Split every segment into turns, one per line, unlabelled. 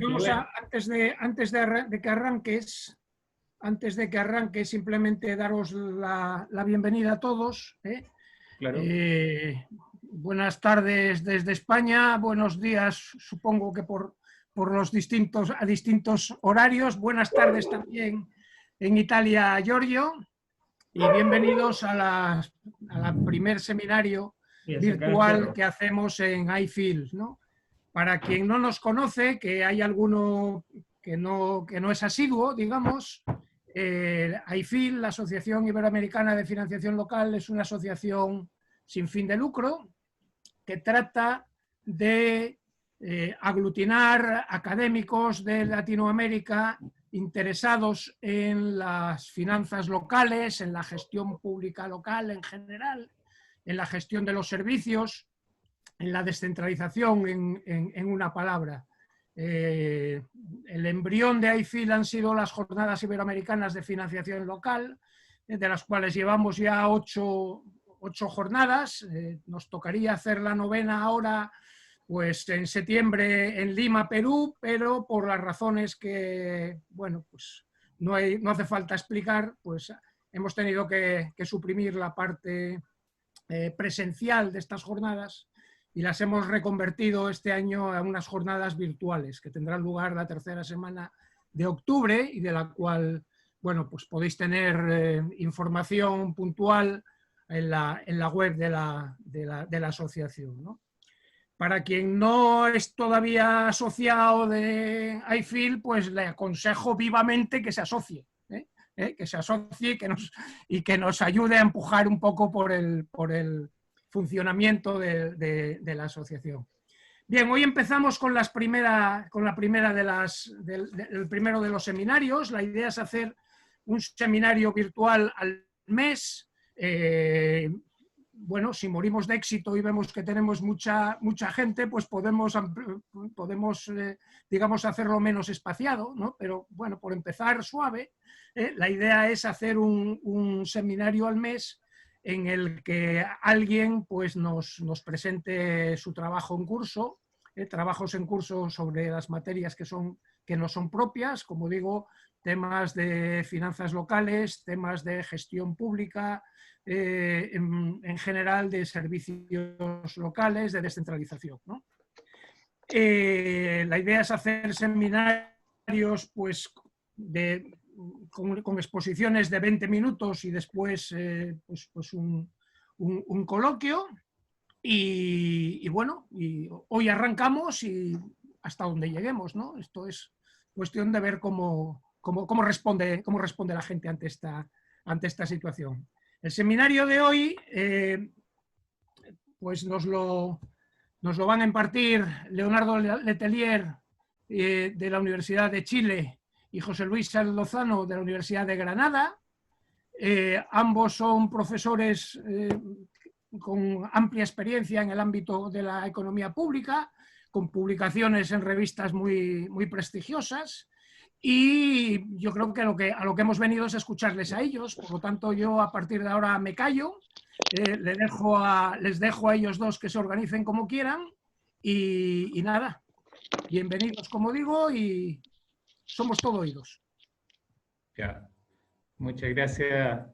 Vamos a, antes de que arranque, simplemente daros la bienvenida a todos.
Claro.
Buenas tardes desde España, buenos días, supongo que por los distintos horarios. Buenas tardes también en Italia, Giorgio. Y bienvenidos a la primer seminario virtual que hacemos en iFeel, ¿no? Para quien no nos conoce, que hay alguno que no es asiduo, digamos, iFeel, la Asociación Iberoamericana de Financiación Local, es una asociación sin fin de lucro que trata de aglutinar académicos de Latinoamérica interesados en las finanzas locales, en la gestión pública local en general, en la gestión de los servicios, en la descentralización, en una palabra. El embrión de iFeel han sido las Jornadas Iberoamericanas de Financiación Local, de las cuales llevamos ya 8 jornadas. Nos tocaría hacer la 9ª ahora, pues en septiembre en Lima, Perú, pero por las razones que, bueno, pues no hace falta explicar, pues hemos tenido que suprimir la parte presencial de estas jornadas y las hemos reconvertido este año a unas jornadas virtuales que tendrán lugar la 3ª semana de octubre y de la cual, bueno, pues podéis tener información puntual en la web de la asociación, ¿no? Para quien no es todavía asociado de iFeel, pues le aconsejo vivamente que se asocie, que se asocie y que nos ayude a empujar un poco por el funcionamiento de la asociación. Bien, hoy empezamos con la primera del primero de los seminarios. La idea es hacer un seminario virtual al mes. Bueno, si morimos de éxito y vemos que tenemos mucha gente, pues podemos digamos, hacerlo menos espaciado, ¿no? Pero bueno, por empezar suave, la idea es hacer un seminario al mes en el que alguien pues, nos presente su trabajo en curso, trabajos en curso sobre las materias que no son propias, como digo, temas de finanzas locales, temas de gestión pública, en general de servicios locales, de descentralización, ¿no? La idea es hacer seminarios pues, con exposiciones de 20 minutos y después pues un coloquio. Y bueno, y hoy arrancamos y hasta donde lleguemos, ¿no? Esto es cuestión de ver cómo responde la gente ante esta situación. El seminario de hoy pues nos lo van a impartir Leonardo Letelier de la Universidad de Chile y José Luis Lozano de la Universidad de Granada. Ambos son profesores con amplia experiencia en el ámbito de la economía pública, con publicaciones en revistas muy prestigiosas, y yo creo que a lo que hemos venido es escucharles a ellos. Por lo tanto, yo a partir de ahora me callo, les dejo a ellos dos que se organicen como quieran y nada, bienvenidos, como digo, y somos todo oídos.
Ya. Muchas gracias,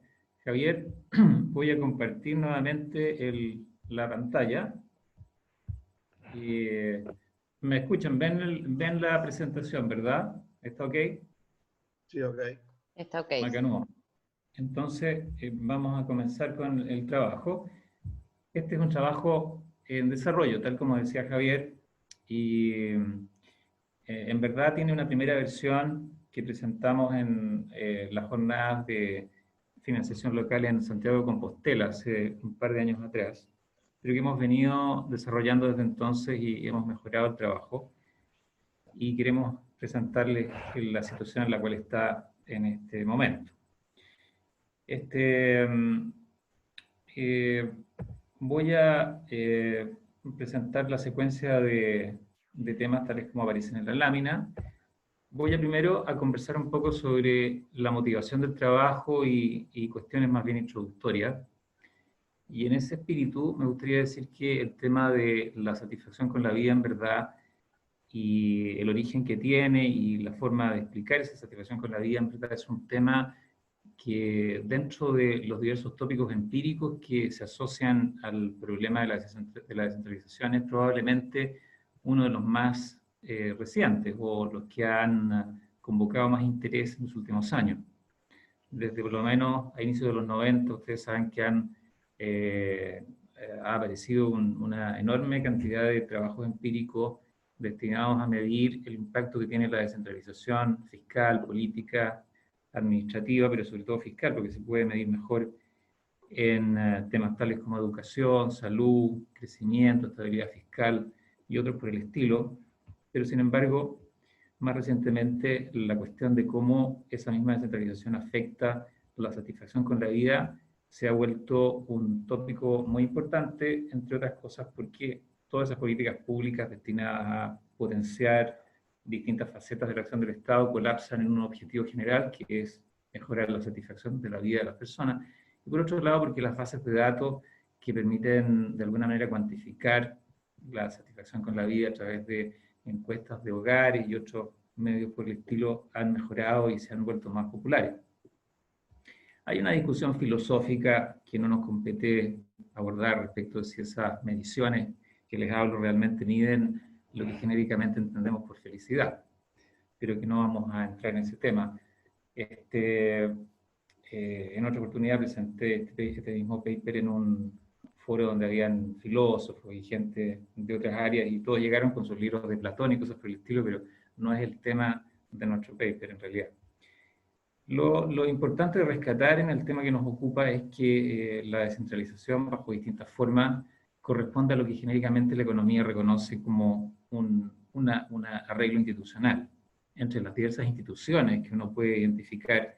Javier. Voy a compartir nuevamente la pantalla. ¿Me escuchan? ¿Ven la presentación, verdad? ¿Está ok?
Sí, ok.
Está ok.
Macanudo. Entonces, vamos a comenzar con el trabajo. Este es un trabajo en desarrollo, tal como decía Javier, y en verdad tiene una primera versión que presentamos en las jornadas de financiación local en Santiago de Compostela hace un par de años atrás, pero que hemos venido desarrollando desde entonces y hemos mejorado el trabajo, y queremos presentarles la situación en la cual está en este momento. Voy a presentar la secuencia de temas tales como aparecen en la lámina. Voy a primero a conversar un poco sobre la motivación del trabajo y cuestiones más bien introductorias. Y en ese espíritu me gustaría decir que el tema de la satisfacción con la vida en verdad y el origen que tiene y la forma de explicar esa satisfacción con la vida, en verdad es un tema que dentro de los diversos tópicos empíricos que se asocian al problema de la descentralización es probablemente uno de los más recientes o los que han convocado más interés en los últimos años. Desde por lo menos a inicios de los 90, ustedes saben que ha aparecido una enorme cantidad de trabajos empíricos destinados a medir el impacto que tiene la descentralización fiscal, política, administrativa, pero sobre todo fiscal, porque se puede medir mejor en temas tales como educación, salud, crecimiento, estabilidad fiscal y otros por el estilo. Pero sin embargo, más recientemente, la cuestión de cómo esa misma descentralización afecta la satisfacción con la vida se ha vuelto un tópico muy importante, entre otras cosas porque todas esas políticas públicas destinadas a potenciar distintas facetas de la acción del Estado colapsan en un objetivo general, que es mejorar la satisfacción de la vida de las personas. Y por otro lado, porque las bases de datos que permiten de alguna manera cuantificar la satisfacción con la vida a través de encuestas de hogares y otros medios por el estilo han mejorado y se han vuelto más populares. Hay una discusión filosófica que no nos compete abordar respecto de si esas mediciones que les hablo realmente miden lo que genéricamente entendemos por felicidad, pero que no vamos a entrar en ese tema. En otra oportunidad presenté este mismo paper en un foro donde habían filósofos y gente de otras áreas y todos llegaron con sus libros de Platón y cosas por el estilo, pero no es el tema de nuestro paper en realidad. Lo importante de rescatar en el tema que nos ocupa es que la descentralización bajo distintas formas corresponde a lo que genéricamente la economía reconoce como un arreglo institucional. Entre las diversas instituciones que uno puede identificar,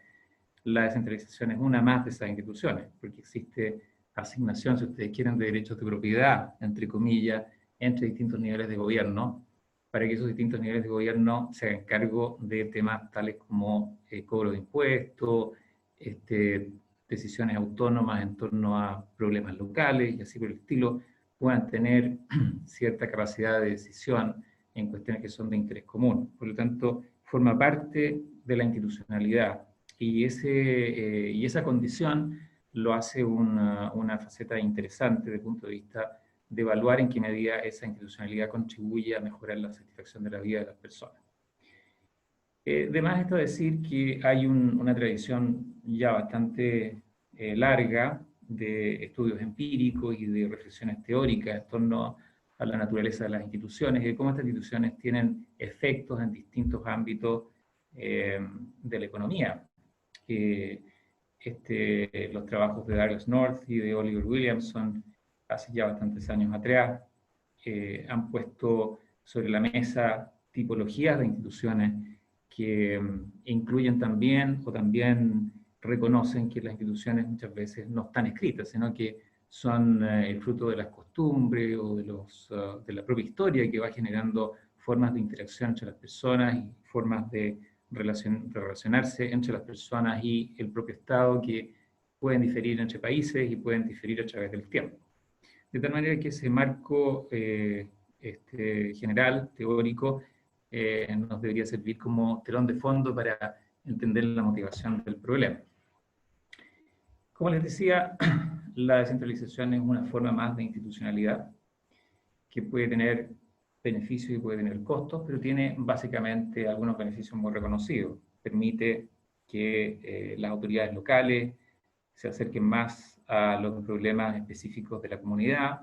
la descentralización es una más de esas instituciones, porque existe asignación, si ustedes quieren, de derechos de propiedad, entre comillas, entre distintos niveles de gobierno, para que esos distintos niveles de gobierno se hagan cargo de temas tales como cobro de impuestos, decisiones autónomas en torno a problemas locales y así por el estilo, puedan tener cierta capacidad de decisión en cuestiones que son de interés común. Por lo tanto, forma parte de la institucionalidad y esa condición lo hace una faceta interesante desde el punto de vista de evaluar en qué medida esa institucionalidad contribuye a mejorar la satisfacción de la vida de las personas. De más está decir que hay una tradición ya bastante larga de estudios empíricos y de reflexiones teóricas en torno a la naturaleza de las instituciones y de cómo estas instituciones tienen efectos en distintos ámbitos de la economía. Los trabajos de Douglas North y de Oliver Williamson hace ya bastantes años atrás han puesto sobre la mesa tipologías de instituciones que incluyen también o también reconocen que las instituciones muchas veces no están escritas, sino que son el fruto de las costumbres o de la propia historia que va generando formas de interacción entre las personas y formas de relacionarse entre las personas y el propio Estado que pueden diferir entre países y pueden diferir a través del tiempo. De tal manera que ese marco general, teórico, nos debería servir como telón de fondo para entender la motivación del problema. Como les decía, la descentralización es una forma más de institucionalidad que puede tener beneficios y puede tener costos, pero tiene básicamente algunos beneficios muy reconocidos. Permite que las autoridades locales se acerquen más a los problemas específicos de la comunidad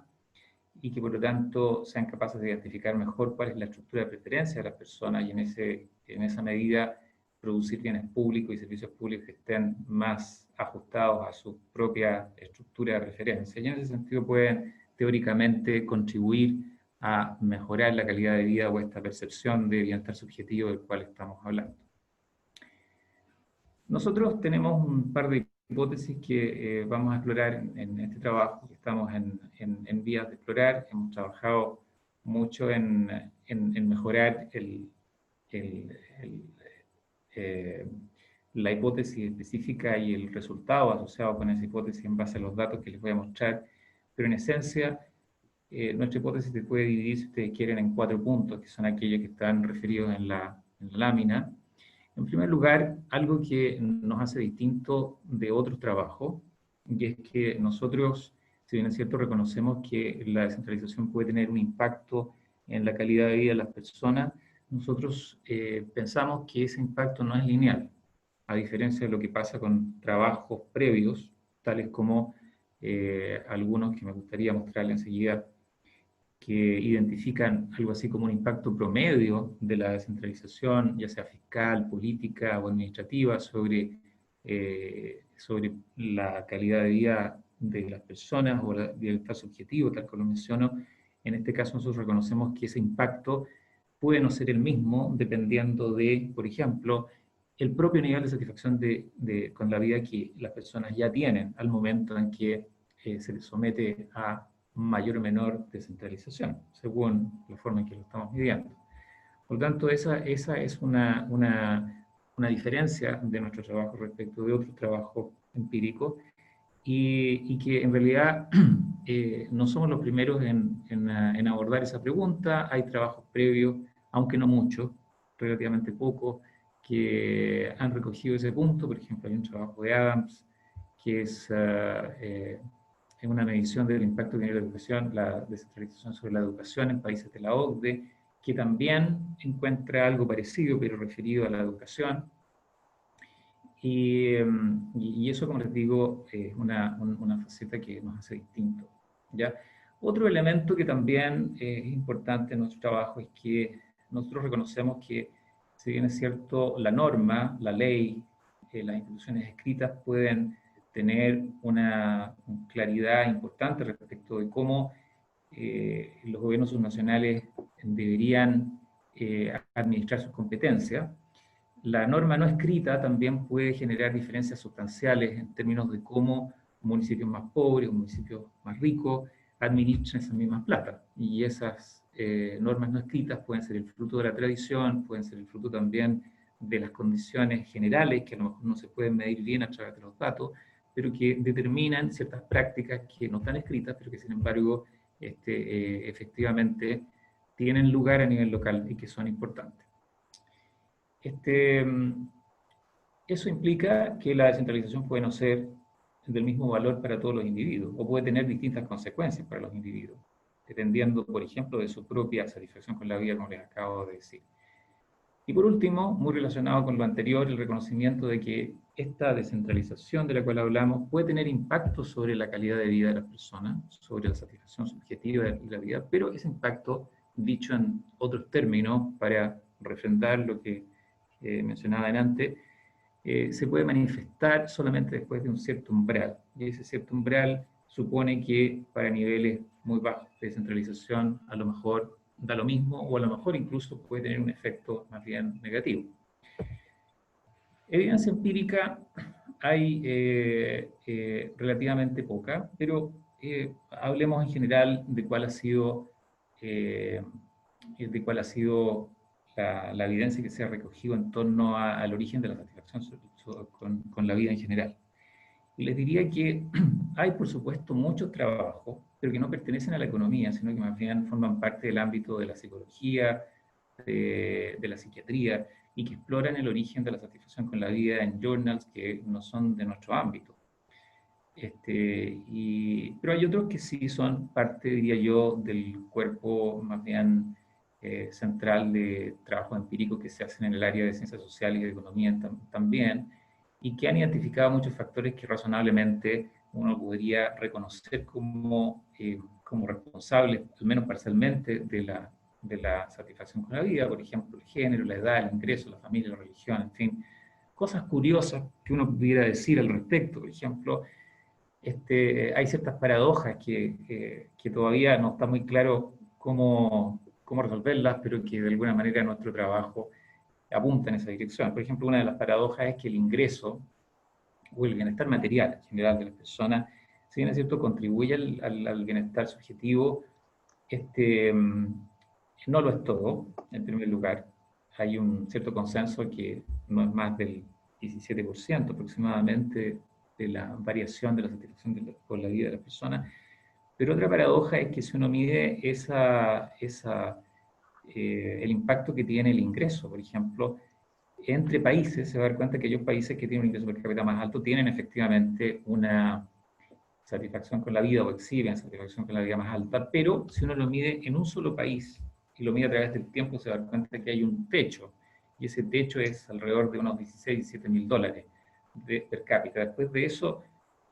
y que por lo tanto sean capaces de identificar mejor cuál es la estructura de preferencia de las personas y en esa medida producir bienes públicos y servicios públicos que estén más ajustados a su propia estructura de preferencia. Y en ese sentido pueden teóricamente contribuir a mejorar la calidad de vida o esta percepción de bienestar subjetivo del cual estamos hablando. Nosotros tenemos un par de hipótesis que vamos a explorar en este trabajo, que estamos en vías de explorar. Hemos trabajado mucho en mejorar la hipótesis específica y el resultado asociado con esa hipótesis en base a los datos que les voy a mostrar, pero en esencia nuestra hipótesis se puede dividir, si ustedes quieren, en 4 puntos, que son aquellos que están referidos en la lámina. En primer lugar, algo que nos hace distinto de otros trabajos, y es que nosotros, si bien es cierto, reconocemos que la descentralización puede tener un impacto en la calidad de vida de las personas, nosotros pensamos que ese impacto no es lineal, a diferencia de lo que pasa con trabajos previos, tales como algunos que me gustaría mostrarles enseguida, que identifican algo así como un impacto promedio de la descentralización, ya sea fiscal, política o administrativa, sobre la calidad de vida de las personas o el bienestar subjetivo, tal como lo menciono. En este caso nosotros reconocemos que ese impacto puede no ser el mismo dependiendo de, por ejemplo, el propio nivel de satisfacción con la vida que las personas ya tienen al momento en que se les somete a mayor o menor descentralización, según la forma en que lo estamos midiendo. Por lo tanto, esa es una diferencia de nuestro trabajo respecto de otros trabajos empíricos y que en realidad no somos los primeros en abordar esa pregunta. Hay trabajos previos, aunque no muchos, relativamente pocos, que han recogido ese punto. Por ejemplo, hay un trabajo de Adams que es una medición del impacto que tiene la educación, la descentralización sobre la educación en países de la OCDE, que también encuentra algo parecido, pero referido a la educación. Y eso, como les digo, es una faceta que nos hace distintos, ¿ya? Otro elemento que también es importante en nuestro trabajo es que nosotros reconocemos que, si bien es cierto, la norma, la ley, las instituciones escritas pueden tener una claridad importante respecto de cómo los gobiernos subnacionales deberían administrar sus competencias. La norma no escrita también puede generar diferencias sustanciales en términos de cómo municipios más pobres o municipios más ricos administran esa misma plata. Y esas normas no escritas pueden ser el fruto de la tradición, pueden ser el fruto también de las condiciones generales, que a lo mejor no se pueden medir bien a través de los datos, pero que determinan ciertas prácticas que no están escritas, pero que sin embargo efectivamente tienen lugar a nivel local y que son importantes. Eso implica que la descentralización puede no ser del mismo valor para todos los individuos o puede tener distintas consecuencias para los individuos, dependiendo, por ejemplo, de su propia satisfacción con la vida, como les acabo de decir. Y por último, muy relacionado con lo anterior, el reconocimiento de que esta descentralización de la cual hablamos puede tener impacto sobre la calidad de vida de las personas, sobre la satisfacción subjetiva de la vida, pero ese impacto, dicho en otros términos, para refrendar lo que mencionaba antes, se puede manifestar solamente después de un cierto umbral. Y ese cierto umbral supone que para niveles muy bajos de descentralización a lo mejor da lo mismo o a lo mejor incluso puede tener un efecto más bien negativo. Evidencia empírica hay relativamente poca, pero hablemos en general de cuál ha sido la evidencia que se ha recogido en torno al origen de la satisfacción con la vida en general. Y les diría que hay, por supuesto, muchos trabajos, pero que no pertenecen a la economía, sino que más bien forman parte del ámbito de la psicología, de la psiquiatría, y que exploran el origen de la satisfacción con la vida en journals que no son de nuestro ámbito. Pero hay otros que sí son parte, diría yo, del cuerpo más bien central de trabajo empírico que se hacen en el área de ciencias sociales y de economía también, y que han identificado muchos factores que razonablemente uno podría reconocer como responsables, al menos parcialmente, de la satisfacción con la vida, por ejemplo, el género, la edad, el ingreso, la familia, la religión, en fin, cosas curiosas que uno pudiera decir al respecto. Por ejemplo, hay ciertas paradojas que todavía no está muy claro cómo resolverlas, pero que de alguna manera nuestro trabajo apunta en esa dirección. Por ejemplo, una de las paradojas es que el ingreso o el bienestar material en general de las personas, si bien es cierto, contribuye al bienestar subjetivo, no lo es todo, en primer lugar. Hay un cierto consenso que no es más del 17% aproximadamente de la variación de la satisfacción con la vida de la persona, Pero otra paradoja es que si uno mide el impacto que tiene el ingreso, por ejemplo, entre países, se va a dar cuenta que aquellos países que tienen un ingreso per cápita más alto tienen efectivamente una satisfacción con la vida o exhiben satisfacción con la vida más alta, pero si uno lo mide en un solo país y lo mide a través del tiempo, se va a dar cuenta que hay un techo, y ese techo es alrededor de unos 16, 17 mil dólares per cápita. Después de eso,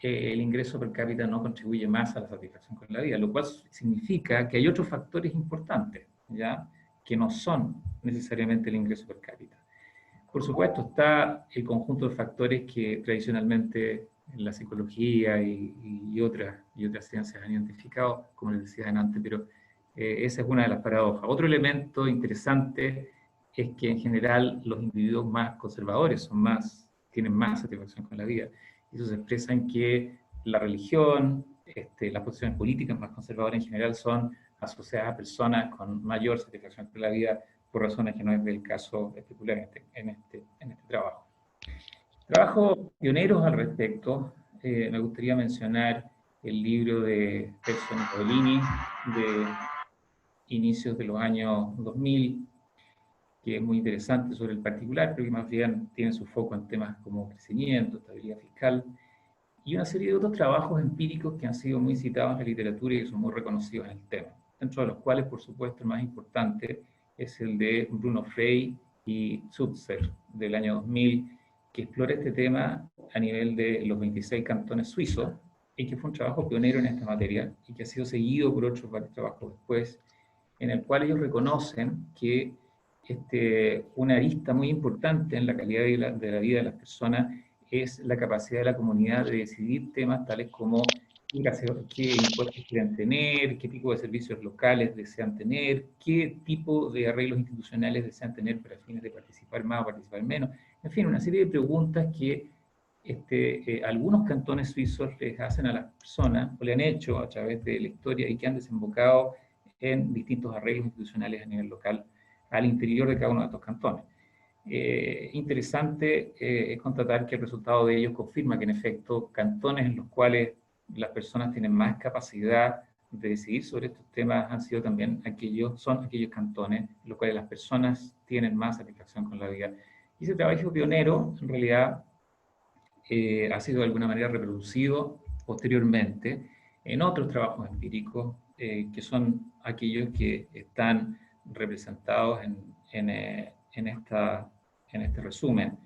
el ingreso per cápita no contribuye más a la satisfacción con la vida, lo cual significa que hay otros factores importantes, ¿ya?, que no son necesariamente el ingreso per cápita. Por supuesto, está el conjunto de factores que tradicionalmente la psicología y otras ciencias han identificado, como les decía antes, pero esa es una de las paradojas. Otro elemento interesante es que en general los individuos más conservadores tienen más satisfacción con la vida. Eso se expresa en que la religión, las posiciones políticas más conservadoras en general son asociadas a personas con mayor satisfacción con la vida, por razones que no es del caso especular en este trabajo. Trabajos pioneros al respecto, me gustaría mencionar el libro de Pearson y Paolini de inicios de los años 2000, que es muy interesante sobre el particular, pero que más bien tiene su foco en temas como crecimiento, estabilidad fiscal, y una serie de otros trabajos empíricos que han sido muy citados en la literatura y que son muy reconocidos en el tema, dentro de los cuales, por supuesto, el más importante es el de Bruno Frey y Zutzer, del año 2000, que explora este tema a nivel de los 26 cantones suizos, y que fue un trabajo pionero en esta materia, y que ha sido seguido por otros varios trabajos después, en el cual ellos reconocen que una arista muy importante en la calidad de la vida de las personas es la capacidad de la comunidad de decidir temas tales como qué impuestos quieren tener, qué tipo de servicios locales desean tener, qué tipo de arreglos institucionales desean tener para fines de participar más o participar menos. En fin, una serie de preguntas que algunos cantones suizos les hacen a las personas, o le han hecho a través de la historia, y que han desembocado en distintos arreglos institucionales a nivel local al interior de cada uno de estos cantones. Interesante es constatar que el resultado de ellos confirma que en efecto cantones en los cuales las personas tienen más capacidad de decidir sobre estos temas son aquellos cantones en los cuales las personas tienen más satisfacción con la vida. Y ese trabajo pionero en realidad ha sido de alguna manera reproducido posteriormente en otros trabajos empíricos que son aquellos que están representados en este resumen.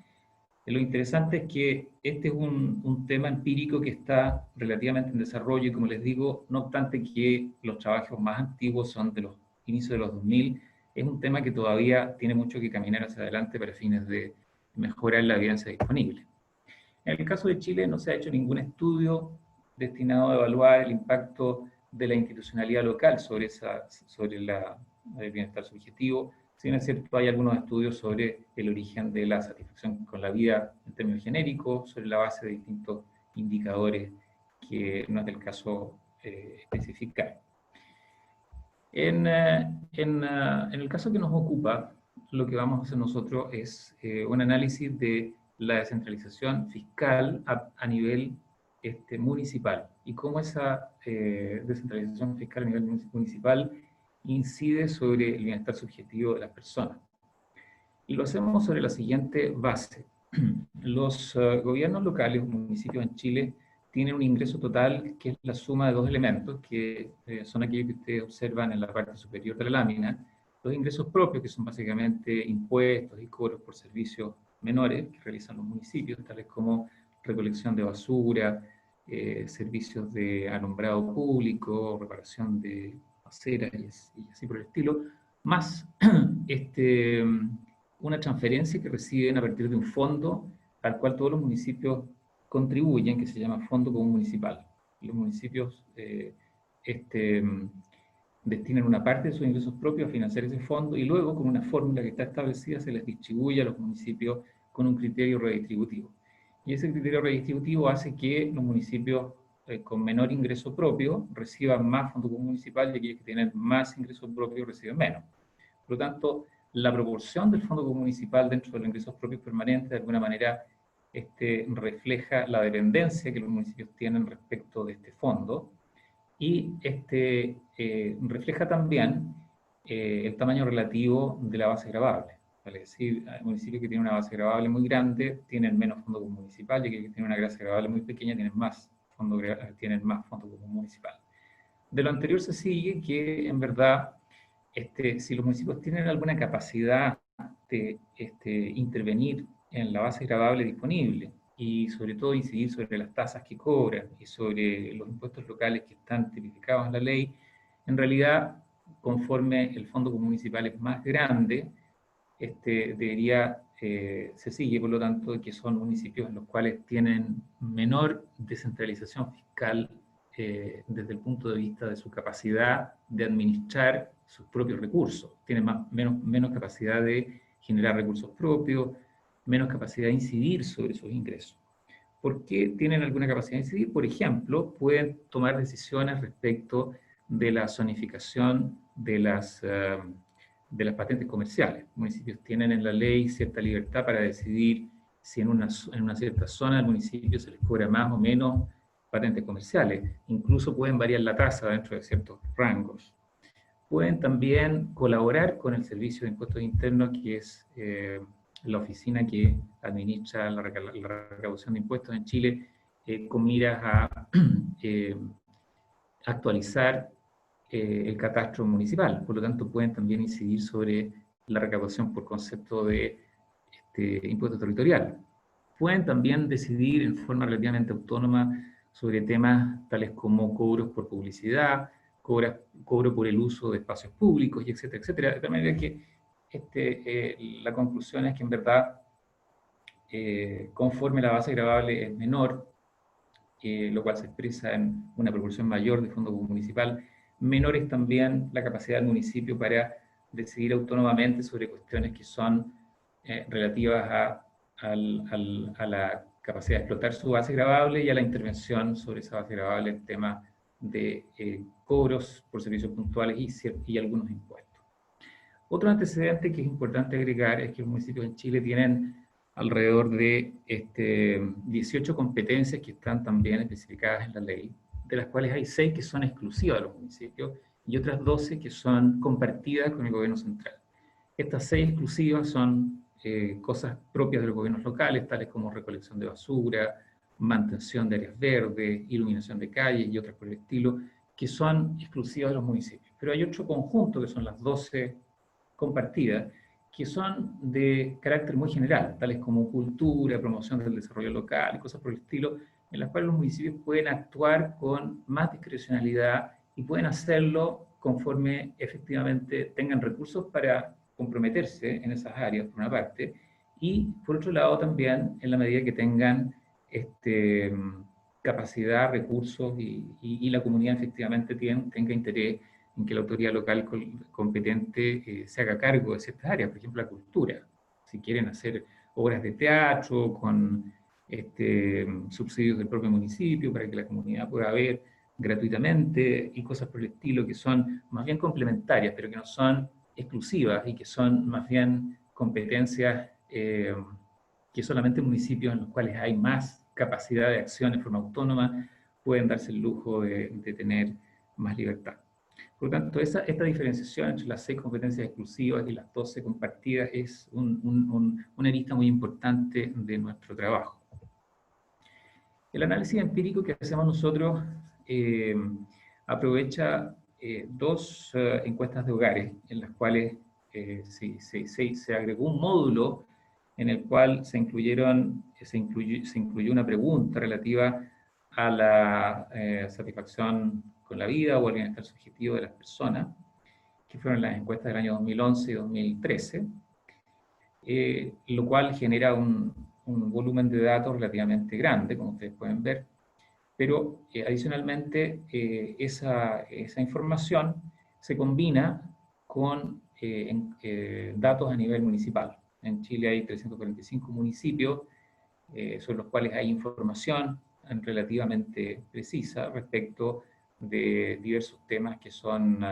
Lo interesante es que este es un tema empírico que está relativamente en desarrollo y, como les digo, no obstante que los trabajos más antiguos son de los inicios de los 2000, es un tema que todavía tiene mucho que caminar hacia adelante para fines de mejorar la evidencia disponible. En el caso de Chile no se ha hecho ningún estudio destinado a evaluar el impacto de la institucionalidad local sobre el bienestar subjetivo. Si bien es cierto, hay algunos estudios sobre el origen de la satisfacción con la vida en términos genéricos, sobre la base de distintos indicadores que no es del caso especificar. En el caso que nos ocupa, lo que vamos a hacer nosotros es un análisis de la descentralización fiscal a nivel municipal y cómo esa descentralización fiscal a nivel municipal incide sobre el bienestar subjetivo de las personas. Y lo hacemos sobre la siguiente base. Los gobiernos locales o municipios en Chile tienen un ingreso total que es la suma de dos elementos, que son aquellos que ustedes observan en la parte superior de la lámina, los ingresos propios, que son básicamente impuestos y cobros por servicios menores que realizan los municipios, tales como recolección de basura, servicios de alumbrado público, reparación de aceras y así por el estilo, más una transferencia que reciben a partir de un fondo al cual todos los municipios contribuyen, que se llama Fondo Común Municipal. Los municipios destinan una parte de sus ingresos propios a financiar ese fondo y luego, con una fórmula que está establecida, se les distribuye a los municipios con un criterio redistributivo. Y ese criterio redistributivo hace que los municipios con menor ingreso propio reciban más Fondo Común Municipal y aquellos que tienen más ingresos propios reciben menos. Por lo tanto, la proporción del Fondo Común Municipal dentro de los ingresos propios permanentes de alguna manera refleja la dependencia que los municipios tienen respecto de este fondo, y refleja también el tamaño relativo de la base gravable. Vale, es decir, hay municipios que tienen una base gravable muy grande tienen menos fondo común municipal, y aquellos que tienen una base gravable muy pequeña tienen más fondo común municipal. De lo anterior se sigue que, en verdad, si los municipios tienen alguna capacidad de intervenir en la base gravable disponible y sobre todo incidir sobre las tasas que cobran y sobre los impuestos locales que están tipificados en la ley, en realidad, conforme el fondo común municipal es más grande, se sigue, por lo tanto, que son municipios en los cuales tienen menor descentralización fiscal desde el punto de vista de su capacidad de administrar sus propios recursos. Tienen menos capacidad de generar recursos propios, menos capacidad de incidir sobre sus ingresos. ¿Por qué tienen alguna capacidad de incidir? Por ejemplo, pueden tomar decisiones respecto de la zonificación de las patentes comerciales. Los municipios tienen en la ley cierta libertad para decidir si en una cierta zona del municipio se les cobra más o menos patentes comerciales. Incluso pueden variar la tasa dentro de ciertos rangos. Pueden también colaborar con el Servicio de Impuestos Internos, que es la oficina que administra la recaudación de impuestos en Chile, con miras a actualizar el catastro municipal. Por lo tanto, pueden también incidir sobre la recaudación por concepto de impuesto territorial. Pueden también decidir en forma relativamente autónoma sobre temas tales como cobros por publicidad, cobro por el uso de espacios públicos, y etcétera, etcétera. De tal manera que la conclusión es que en verdad, conforme la base gravable es menor, lo cual se expresa en una proporción mayor de fondo municipal, menor es también la capacidad del municipio para decidir autónomamente sobre cuestiones que son relativas a la capacidad de explotar su base gravable y a la intervención sobre esa base gravable en temas de cobros por servicios puntuales y algunos impuestos. Otro antecedente que es importante agregar es que los municipios en Chile tienen alrededor de 18 competencias que están también especificadas en la ley, de las cuales hay 6 que son exclusivas de los municipios y otras 12 que son compartidas con el gobierno central. Estas 6 exclusivas son cosas propias de los gobiernos locales, tales como recolección de basura, mantención de áreas verdes, iluminación de calles y otras por el estilo, que son exclusivas de los municipios. Pero hay otro conjunto, que son las 12 compartidas, que son de carácter muy general, tales como cultura, promoción del desarrollo local y cosas por el estilo, en las cuales los municipios pueden actuar con más discrecionalidad y pueden hacerlo conforme efectivamente tengan recursos para comprometerse en esas áreas, por una parte, y por otro lado también en la medida que tengan capacidad, recursos y la comunidad efectivamente tenga interés en que la autoridad local competente se haga cargo de ciertas áreas, por ejemplo la cultura. Si quieren hacer obras de teatro con subsidios del propio municipio para que la comunidad pueda ver gratuitamente y cosas por el estilo que son más bien complementarias, pero que no son exclusivas y que son más bien competencias que solamente municipios en los cuales hay más capacidad de acción en forma autónoma pueden darse el lujo de tener más libertad. Por lo tanto, esta diferenciación entre las 6 competencias exclusivas y las 12 compartidas es una arista muy importante de nuestro trabajo. El análisis empírico que hacemos nosotros aprovecha 2 encuestas de hogares en las cuales se agregó un módulo en el cual se incluyó una pregunta relativa a la satisfacción con la vida o al bienestar subjetivo de las personas, que fueron las encuestas del año 2011 y 2013, lo cual genera un volumen de datos relativamente grande, como ustedes pueden ver, pero adicionalmente esa información se combina con datos a nivel municipal. En Chile hay 345 municipios sobre los cuales hay información relativamente precisa respecto de diversos temas que son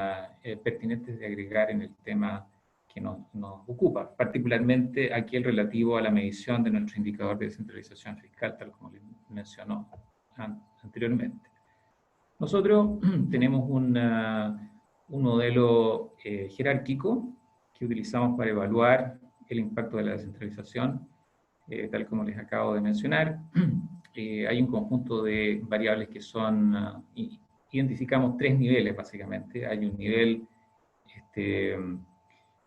pertinentes de agregar en el tema que nos ocupa, particularmente aquel relativo a la medición de nuestro indicador de descentralización fiscal, tal como les mencionó anteriormente. Nosotros tenemos un modelo jerárquico que utilizamos para evaluar el impacto de la descentralización, tal como les acabo de mencionar. Hay un conjunto de variables que son, identificamos 3 niveles básicamente. Hay un nivel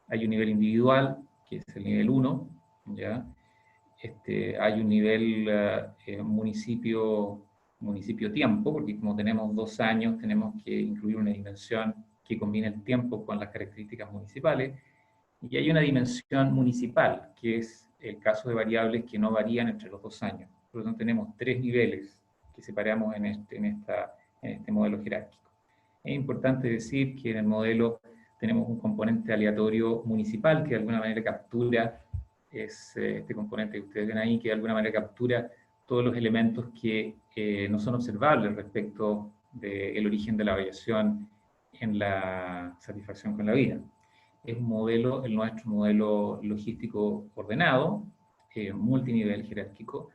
individual, que es el nivel 1, ¿ya? Hay un nivel municipio-tiempo, porque como tenemos 2 años, tenemos que incluir una dimensión que combine el tiempo con las características municipales. Y hay una dimensión municipal, que es el caso de variables que no varían entre los 2 años. Por lo tanto, tenemos 3 niveles que separamos en este modelo jerárquico. Es importante decir que en el modelo tenemos un componente aleatorio municipal que de alguna manera captura, este componente que ustedes ven ahí, que de alguna manera captura todos los elementos que no son observables respecto del origen de la variación en la satisfacción con la vida. Es un modelo, el nuestro modelo logístico ordenado, multinivel jerárquico,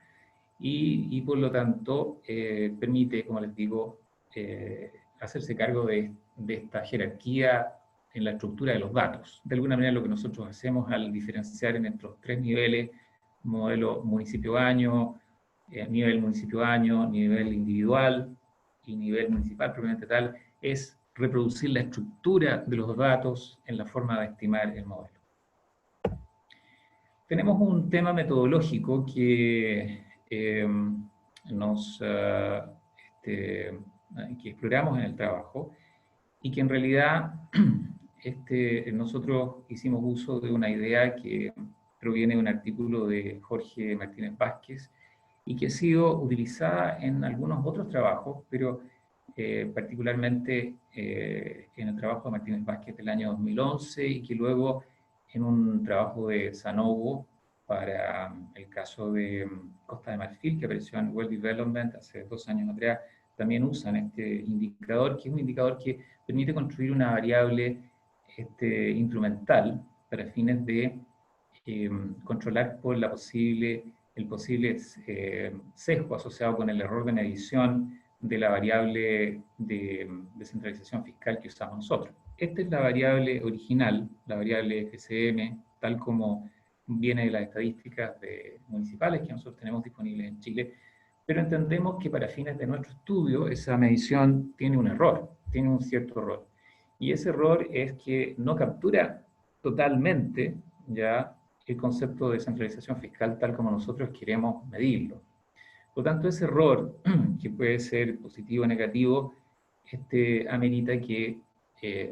y por lo tanto permite, como les digo, hacerse cargo de esta jerarquía en la estructura de los datos. De alguna manera lo que nosotros hacemos al diferenciar en estos 3 niveles, modelo municipio-año, nivel municipio-año, nivel individual y nivel municipal propiamente tal, es reproducir la estructura de los datos en la forma de estimar el modelo. Tenemos un tema metodológico que que exploramos en el trabajo y que en realidad nosotros hicimos uso de una idea que proviene de un artículo de Jorge Martínez Vázquez y que ha sido utilizada en algunos otros trabajos, pero particularmente en el trabajo de Martínez Vázquez del año 2011 y que luego en un trabajo de Sanogo para el caso de Costa de Marfil, que apareció en World Development hace 2 años atrás, también usan este indicador, que es un indicador que permite construir una variable instrumental para fines de controlar por el posible sesgo asociado con el error de medición de la variable de descentralización fiscal que usamos nosotros. Esta es la variable original, la variable FCM, tal como viene de las estadísticas municipales que nosotros tenemos disponibles en Chile, pero entendemos que para fines de nuestro estudio esa medición tiene un error, tiene un cierto error. Y ese error es que no captura totalmente ya el concepto de descentralización fiscal tal como nosotros queremos medirlo. Por lo tanto, ese error, que puede ser positivo o negativo, amerita que,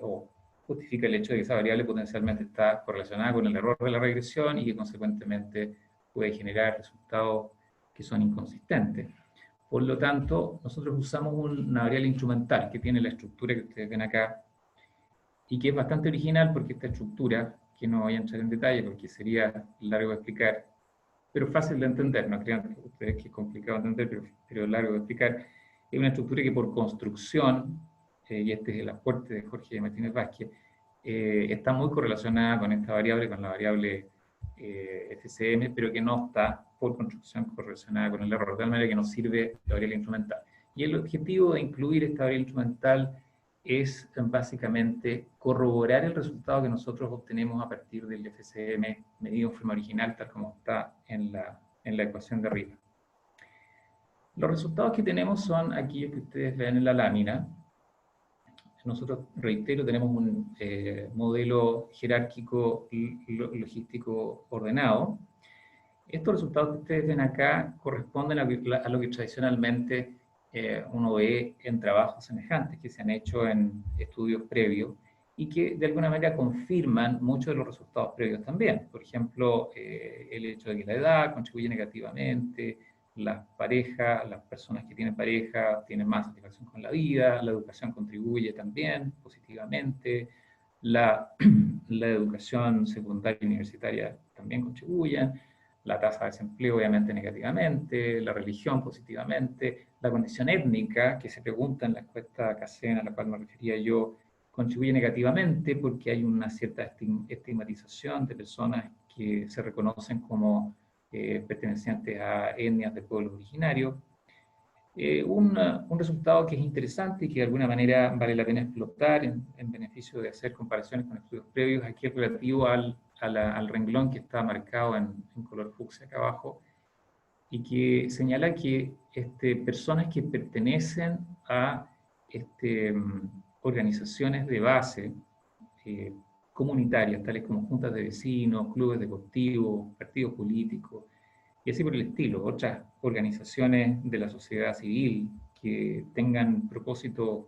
o justifica el hecho de que esa variable potencialmente está correlacionada con el error de la regresión y que consecuentemente puede generar resultados que son inconsistentes. Por lo tanto, nosotros usamos una variable instrumental que tiene la estructura que ustedes ven acá y que es bastante original porque esta estructura, que no voy a entrar en detalle porque sería largo de explicar, pero fácil de entender, no crean ustedes que es complicado de entender, pero largo de explicar, es una estructura que por construcción, y este es el aporte de Jorge Martínez Vázquez, está muy correlacionada con esta variable, con la variable FCM, pero que no está por construcción correlacionada con el error, de tal manera que nos sirve la variable instrumental. Y el objetivo de incluir esta variable instrumental es básicamente corroborar el resultado que nosotros obtenemos a partir del FCM medido en forma original, tal como está en la ecuación de arriba. Los resultados que tenemos son aquellos que ustedes ven en la lámina. Nosotros, reitero, tenemos un modelo jerárquico logístico ordenado. Estos resultados que ustedes ven acá corresponden a lo que tradicionalmente uno ve en trabajos semejantes que se han hecho en estudios previos y que de alguna manera confirman muchos de los resultados previos también. Por ejemplo, el hecho de que la edad contribuye negativamente, las parejas, las personas que tienen pareja tienen más satisfacción con la vida, la educación contribuye también positivamente, la educación secundaria y universitaria también contribuyen, la tasa de desempleo obviamente negativamente, la religión positivamente, la condición étnica, que se pregunta en la encuesta CACEN a la cual me refería yo, contribuye negativamente porque hay una cierta estigmatización de personas que se reconocen como pertenecientes a etnias de pueblos originarios. Un resultado que es interesante y que de alguna manera vale la pena explotar en beneficio de hacer comparaciones con estudios previos, aquí es relativo al renglón que está marcado en color fucsia acá abajo, y que señala que personas que pertenecen a organizaciones de base eh, comunitarias, tales como juntas de vecinos, clubes deportivos, partidos políticos, y así por el estilo, otras organizaciones de la sociedad civil que tengan propósitos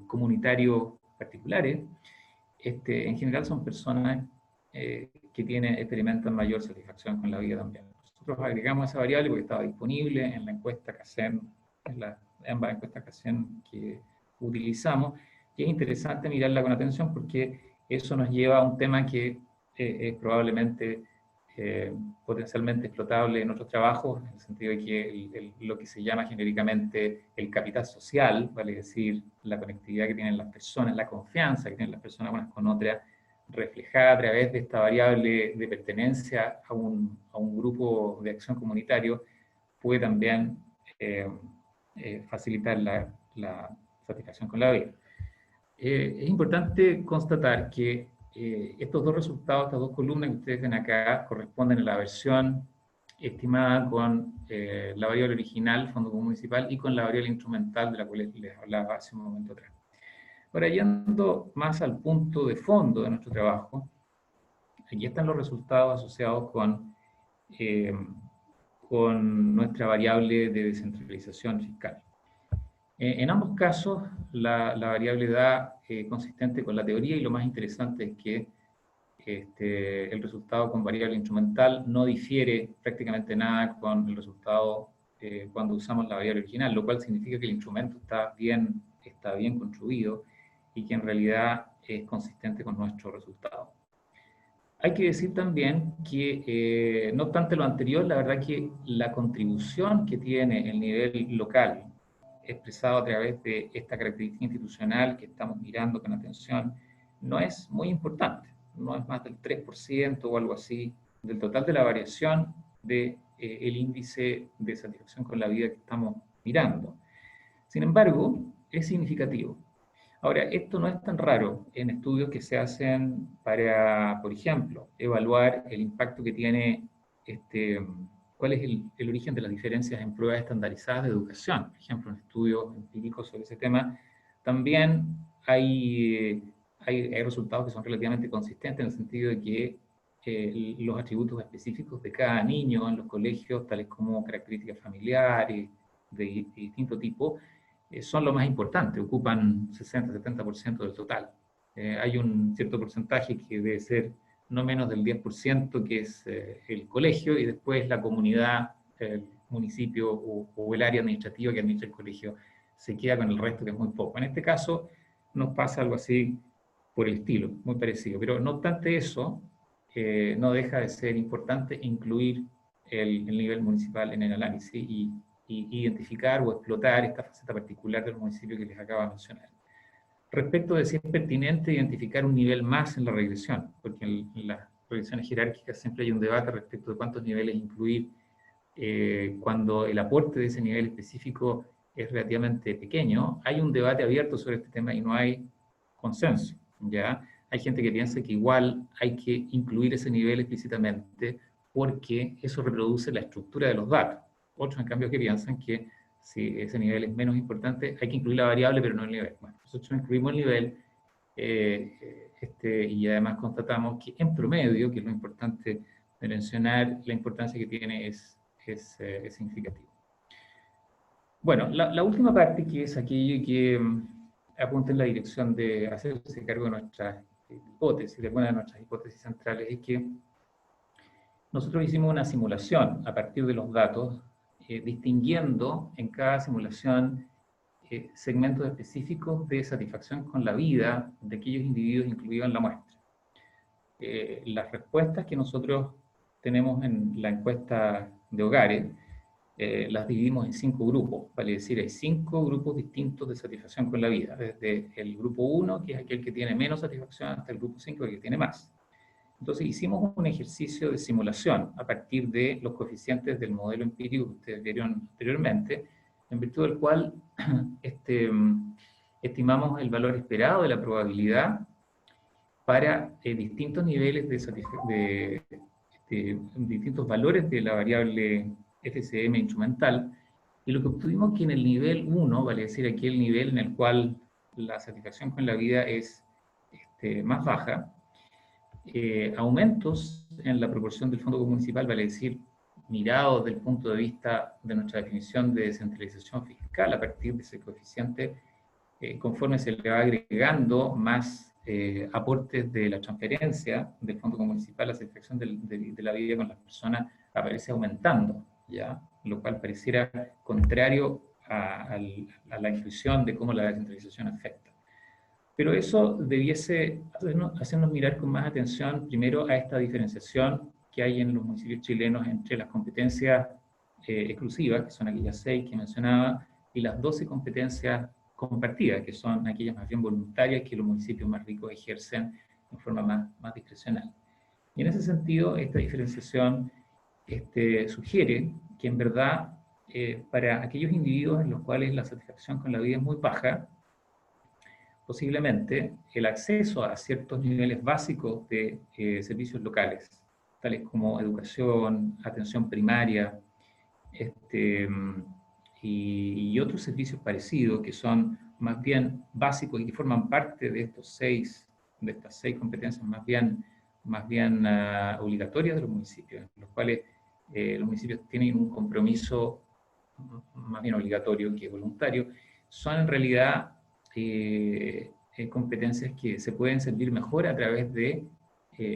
comunitarios particulares, en general son personas que experimentan mayor satisfacción con la vida también. Nosotros agregamos esa variable porque estaba disponible en la encuesta CACEN, ambas encuestas CACEN que utilizamos, y es interesante mirarla con atención porque eso nos lleva a un tema que es probablemente potencialmente explotable en otros trabajos, en el sentido de que lo que se llama genéricamente el capital social, vale decir, la conectividad que tienen las personas, la confianza que tienen las personas unas con otras, reflejada a través de esta variable de pertenencia a un grupo de acción comunitario, puede también facilitar la satisfacción con la vida. Es importante constatar que estos dos resultados, estas dos columnas que ustedes ven acá, corresponden a la versión estimada con la variable original, Fondo Común Municipal, y con la variable instrumental de la cual les hablaba hace un momento atrás. Ahora, yendo más al punto de fondo de nuestro trabajo, aquí están los resultados asociados con nuestra variable de descentralización fiscal. En ambos casos, la variable da consistente con la teoría, y lo más interesante es que el resultado con variable instrumental no difiere prácticamente nada con el resultado cuando usamos la variable original, lo cual significa que el instrumento está bien construido y que en realidad es consistente con nuestro resultado. Hay que decir también que, no obstante lo anterior, la verdad que la contribución que tiene el nivel local, expresado a través de esta característica institucional que estamos mirando con atención, no es muy importante, no es más del 3% o algo así del total de la variación del índice de satisfacción con la vida que estamos mirando. Sin embargo, es significativo. Ahora, esto no es tan raro en estudios que se hacen para, por ejemplo, evaluar el impacto que tiene, cuál es el origen de las diferencias en pruebas estandarizadas de educación. Por ejemplo, en estudios empíricos sobre ese tema, también hay resultados que son relativamente consistentes en el sentido de que los atributos específicos de cada niño en los colegios, tales como características familiares de distinto tipo, son lo más importante, ocupan 60-70% del total. Hay un cierto porcentaje que debe ser no menos del 10%, que es el colegio, y después la comunidad, el municipio o el área administrativa que administra el colegio se queda con el resto, que es muy poco. En este caso nos pasa algo así por el estilo, muy parecido. Pero no obstante eso, no deja de ser importante incluir el nivel municipal en el análisis y identificar o explotar esta faceta particular del municipio que les acabo de mencionar. Respecto de si es pertinente identificar un nivel más en la regresión, porque en las regresiones jerárquicas siempre hay un debate respecto de cuántos niveles incluir cuando el aporte de ese nivel específico es relativamente pequeño. Hay un debate abierto sobre este tema y no hay consenso, ¿ya? Hay gente que piensa que igual hay que incluir ese nivel explícitamente porque eso reproduce la estructura de los datos. Otros, en cambio, que piensan que si ese nivel es menos importante, hay que incluir la variable, pero no el nivel. Bueno, nosotros incluimos el nivel y además constatamos que en promedio, que es lo importante de mencionar, la importancia que tiene es significativo. Bueno, la última parte, que es aquello que apunta en la dirección de hacerse cargo de nuestras hipótesis, de alguna de nuestras hipótesis centrales, es que nosotros hicimos una simulación a partir de los datos, distinguiendo en cada simulación segmentos específicos de satisfacción con la vida de aquellos individuos incluidos en la muestra. Las respuestas que nosotros tenemos en la encuesta de hogares las dividimos en 5 grupos, vale decir, hay 5 grupos distintos de satisfacción con la vida, desde el grupo 1, que es aquel que tiene menos satisfacción, hasta el grupo 5, que tiene más. Entonces hicimos un ejercicio de simulación a partir de los coeficientes del modelo empírico que ustedes vieron anteriormente, en virtud del cual estimamos el valor esperado de la probabilidad para distintos niveles distintos valores de la variable FCM instrumental, y lo que obtuvimos que en el nivel 1, vale decir aquí el nivel en el cual la satisfacción con la vida es más baja, aumentos en la proporción del fondo municipal, vale decir, mirado desde el punto de vista de nuestra definición de descentralización fiscal a partir de ese coeficiente, conforme se le va agregando más aportes de la transferencia del fondo municipal, la satisfacción de la vida con las personas aparece aumentando, ¿ya? Lo cual pareciera contrario a la intuición de cómo la descentralización afecta. Pero eso debiese hacernos mirar con más atención, primero, a esta diferenciación que hay en los municipios chilenos entre las competencias exclusivas, que son aquellas 6 que mencionaba, y las 12 competencias compartidas, que son aquellas más bien voluntarias que los municipios más ricos ejercen en forma más discrecional. Y en ese sentido, esta diferenciación sugiere que en verdad, para aquellos individuos en los cuales la satisfacción con la vida es muy baja, posiblemente el acceso a ciertos niveles básicos de servicios locales, tales como educación, atención primaria, y otros servicios parecidos que son más bien básicos y que forman parte de estas seis competencias más bien obligatorias de los municipios, en los cuales los municipios tienen un compromiso más bien obligatorio que voluntario, son en realidad competencias que se pueden servir mejor a través de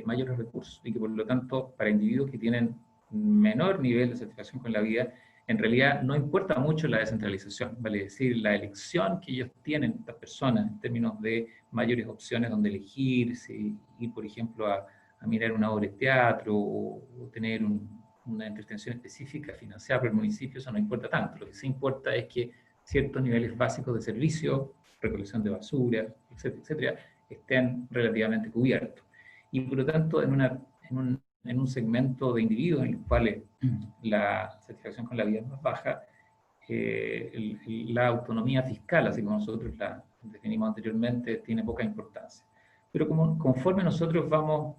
mayores recursos, y que por lo tanto para individuos que tienen menor nivel de satisfacción con la vida, en realidad no importa mucho la descentralización, vale decir, la elección que ellos tienen, estas personas, en términos de mayores opciones donde elegir, si ir, por ejemplo, a mirar una obra de teatro o tener una entretención específica financiada por el municipio, eso no importa tanto. Lo que sí importa es que ciertos niveles básicos de servicio, recolección de basura, etcétera, etcétera, estén relativamente cubiertos. Y por lo tanto, en un segmento de individuos en los cuales la satisfacción con la vida es más baja, la autonomía fiscal, así como nosotros la definimos anteriormente, tiene poca importancia. Pero conforme nosotros vamos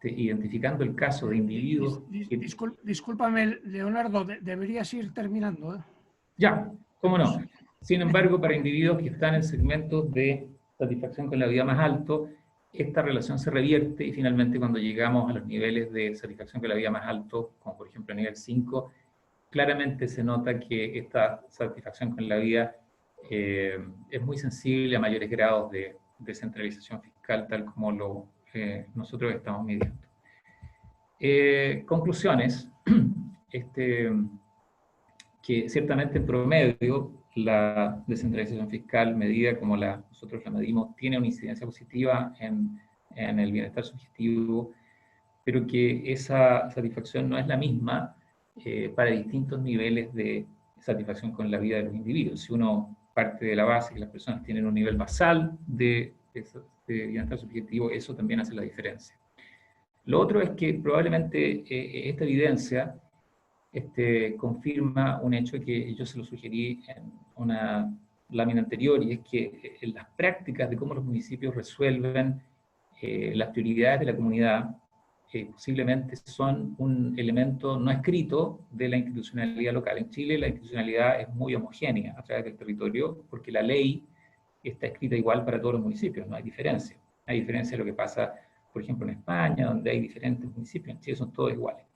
identificando el caso de individuos...
Discúlpame, Leonardo, deberías ir terminando, ¿eh?
Ya, cómo no. Sin embargo, para individuos que están en segmentos de satisfacción con la vida más alto, esta relación se revierte y finalmente cuando llegamos a los niveles de satisfacción con la vida más alto, como por ejemplo el nivel 5, claramente se nota que esta satisfacción con la vida es muy sensible a mayores grados de descentralización fiscal, tal como nosotros estamos midiendo. Conclusiones. Que ciertamente en promedio la descentralización fiscal medida como nosotros la medimos tiene una incidencia positiva en el bienestar subjetivo, pero que esa satisfacción no es la misma para distintos niveles de satisfacción con la vida de los individuos. Si uno parte de la base que las personas tienen un nivel basal de bienestar subjetivo, eso también hace la diferencia. Lo otro es que probablemente esta evidencia confirma un hecho que yo se lo sugerí en una lámina anterior, y es que en las prácticas de cómo los municipios resuelven las prioridades de la comunidad posiblemente son un elemento no escrito de la institucionalidad local. En Chile la institucionalidad es muy homogénea a través del territorio porque la ley está escrita igual para todos los municipios, no hay diferencia. Hay diferencia de lo que pasa, por ejemplo, en España, donde hay diferentes municipios, en Chile son todos iguales.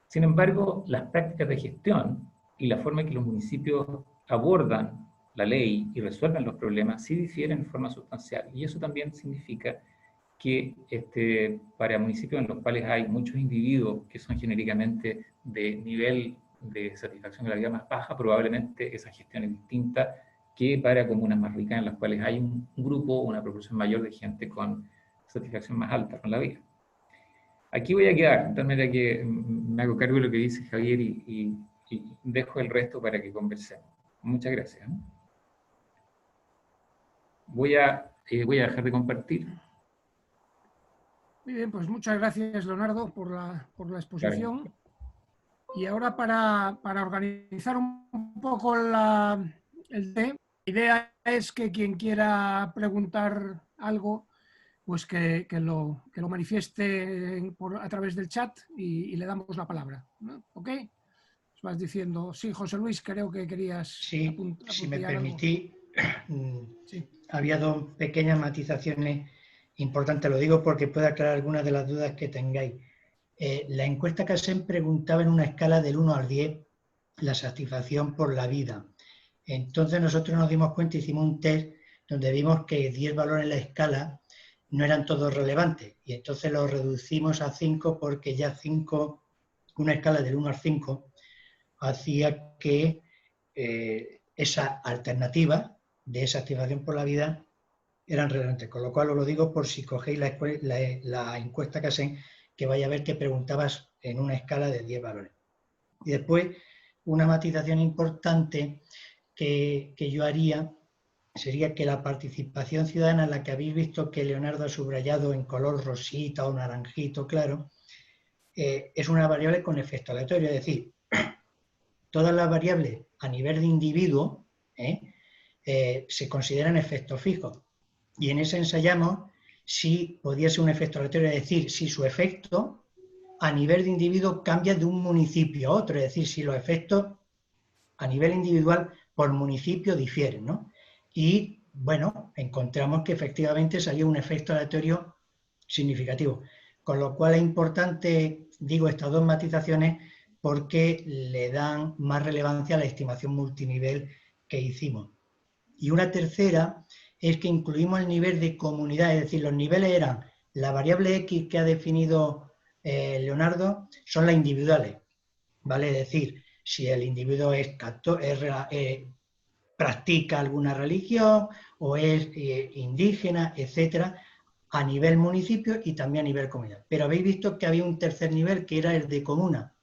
Sin embargo, las prácticas de gestión y la forma en que los municipios abordan la ley y resuelven los problemas sí difieren en forma sustancial. Y eso también significa que para municipios en los cuales hay muchos individuos que son genéricamente de nivel de satisfacción de la vida más baja, probablemente esa gestión es distinta que para comunas más ricas en las cuales hay un grupo, una proporción mayor de gente con satisfacción más alta con la vida. Aquí voy a quedar, de tal manera que me hago cargo de lo que dice Javier y dejo el resto para que conversemos. Muchas gracias. Voy a dejar de compartir.
Muy bien, pues muchas gracias, Leonardo, por la exposición.
Claro.
Y ahora para organizar un poco la idea es que quien quiera preguntar algo, pues que lo manifieste a través del chat y le damos la palabra, ¿no? ¿Ok? Vas diciendo, sí, José Luis, creo que querías
Sí, si me
apuntar algo.
permitís,
Sí.
había dos pequeñas matizaciones importantes, lo digo porque puede aclarar algunas de las dudas que tengáis. La encuesta Casem preguntaba en una escala del 1 al 10 la satisfacción por la vida. Entonces nosotros nos dimos cuenta, hicimos un test donde vimos que 10 valores en la escala no eran todos relevantes y entonces lo reducimos a 5 porque ya 5, una escala del 1 al 5, hacía que esa alternativa de satisfacción por la vida eran relevantes. Con lo cual os lo digo por si cogéis la encuesta que hacen, que vaya a ver que preguntabas en una escala de 10 valores. Y después, una matización importante que yo haría sería que la participación ciudadana, la que habéis visto que Leonardo ha subrayado en color rosita o naranjito claro, es una variable con efecto aleatorio, es decir, todas las variables a nivel de individuo se consideran efectos fijos. Y en ese ensayamos si podía ser un efecto aleatorio, es decir, si su efecto a nivel de individuo cambia de un municipio a otro, es decir, si los efectos a nivel individual por municipio difieren, ¿no? Y, bueno, encontramos que efectivamente salió un efecto aleatorio significativo. Con lo cual es importante, digo, estas dos matizaciones porque le dan más relevancia a la estimación multinivel que hicimos. Y una tercera es que incluimos el nivel de comunidad, es decir, los niveles eran la variable X que ha definido Leonardo, son las individuales, ¿vale? Es decir, si el individuo practica alguna religión o es indígena, etcétera, a nivel municipio y también a nivel comunidad. Pero habéis visto que había un tercer nivel que era el de comuna,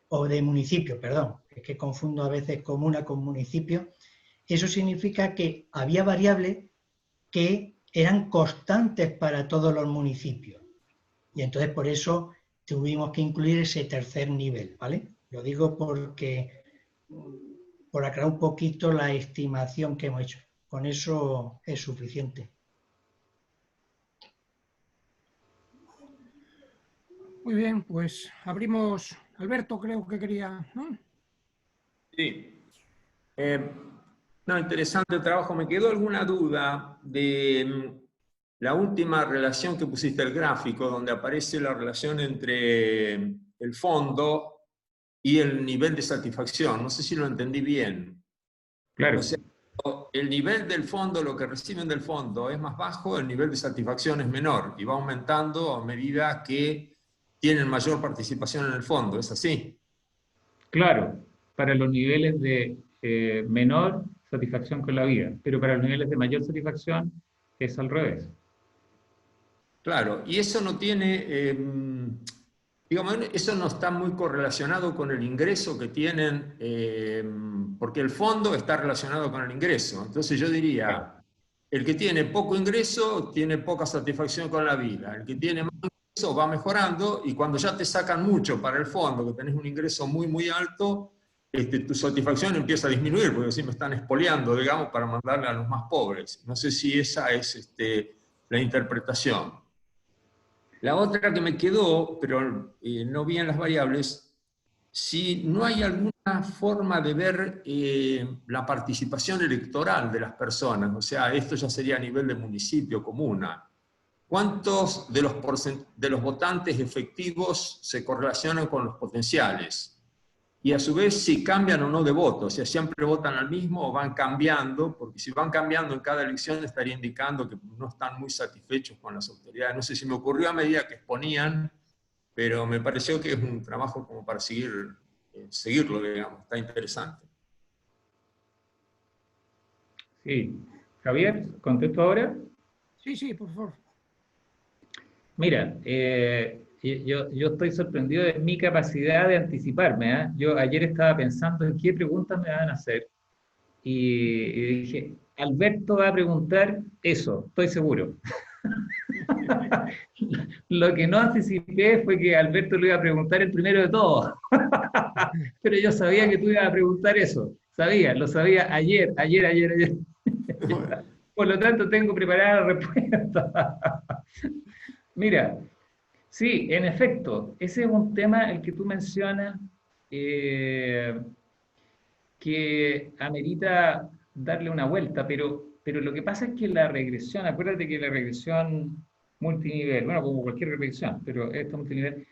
o de municipio, perdón, es que confundo a veces comuna con municipio. Eso significa que había variables que eran constantes para todos los municipios. Y entonces por eso tuvimos que incluir ese tercer nivel, ¿vale? Lo digo porque, por aclarar un poquito la estimación que hemos hecho. Con eso es suficiente.
Muy bien, pues abrimos. Alberto, creo que quería, ¿no?
Sí. No, interesante el trabajo. Me quedó alguna duda de la última relación que pusiste el gráfico, donde aparece la relación entre el fondo y el nivel de satisfacción. No sé si lo entendí bien.
Claro.
O sea, el nivel del fondo, lo que reciben del fondo es más bajo, el nivel de satisfacción es menor y va aumentando a medida que tienen mayor participación en el fondo. ¿Es así?
Claro, para los niveles de menor satisfacción con la vida, pero para los niveles de mayor satisfacción es al revés.
Claro, y eso no tiene, digamos, eso no está muy correlacionado con el ingreso que tienen, porque el fondo está relacionado con el ingreso. Entonces yo diría, el que tiene poco ingreso tiene poca satisfacción con la vida, el que tiene más ingreso va mejorando y cuando ya te sacan mucho para el fondo, que tenés un ingreso muy, muy alto, tu satisfacción empieza a disminuir, porque así me están expoliando, digamos, para mandarle a los más pobres. No sé si esa es la interpretación. La otra que me quedó, pero no vi en las variables, si no hay alguna forma de ver la participación electoral de las personas, o sea, esto ya sería a nivel de municipio, comuna. ¿Cuántos de los votantes efectivos se correlacionan con los potenciales? Y a su vez si cambian o no de voto, o sea, siempre votan al mismo o van cambiando, porque si van cambiando en cada elección estaría indicando que no están muy satisfechos con las autoridades. No sé si me ocurrió a medida que exponían, pero me pareció que es un trabajo como para seguirlo, digamos, está interesante.
Sí. Javier, ¿contesto ahora?
Sí, sí, por favor.
Mira, yo estoy sorprendido de mi capacidad de anticiparme, ¿eh? Yo ayer estaba pensando en qué preguntas me van a hacer y dije, Alberto va a preguntar eso, estoy seguro. Lo que no anticipé fue que Alberto lo iba a preguntar el primero de todos. Pero yo sabía que tú ibas a preguntar eso. Lo sabía ayer.
Bueno,
Por lo tanto, tengo preparada la respuesta. Mira, sí, en efecto, ese es un tema el que tú mencionas eh, que amerita darle una vuelta, pero lo que pasa es que la regresión, acuérdate que la regresión multinivel, bueno, como cualquier regresión, pero esta multinivel,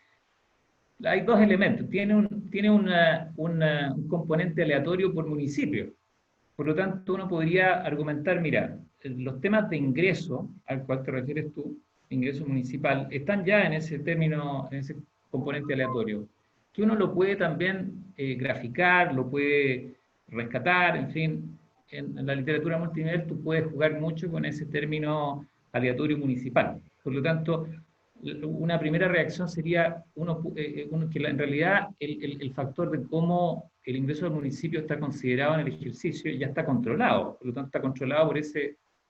hay dos elementos. Tiene un componente aleatorio por municipio. Por lo tanto, uno podría argumentar, mira, los temas de ingreso al cual te refieres tú, ingreso municipal, están ya en ese término, en ese componente aleatorio, que uno lo puede también graficar, lo puede rescatar, en fin, en la literatura multinivel tú puedes jugar mucho con ese término aleatorio municipal. Por lo tanto, una primera reacción sería que en realidad el factor de cómo el ingreso del municipio está considerado en el ejercicio ya está controlado, por lo tanto está controlado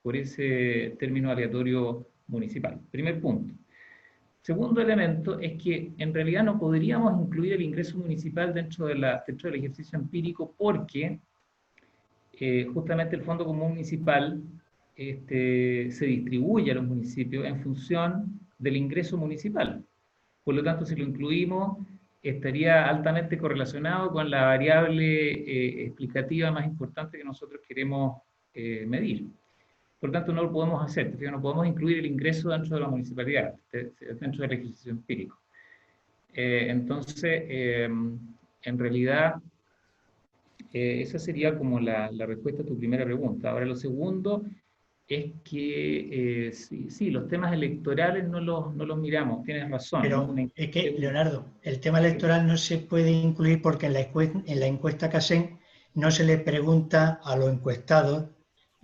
por ese término aleatorio municipal. Primer punto. Segundo elemento es que en realidad no podríamos incluir el ingreso municipal dentro del ejercicio empírico porque justamente el Fondo Común Municipal se distribuye a los municipios en función del ingreso municipal. Por lo tanto, si lo incluimos, estaría altamente correlacionado con la variable explicativa más importante que nosotros queremos medir. Por lo tanto, no lo podemos hacer, no podemos incluir el ingreso dentro de la municipalidad, dentro del ejercicio empírico. Entonces, en realidad, esa sería como la respuesta a tu primera pregunta. Ahora, lo segundo es que sí, los temas electorales no los miramos, tienes razón.
Pero
¿no?
es que, Leonardo, el tema electoral no se puede incluir porque en la encuesta CASEN no se le pregunta a los encuestados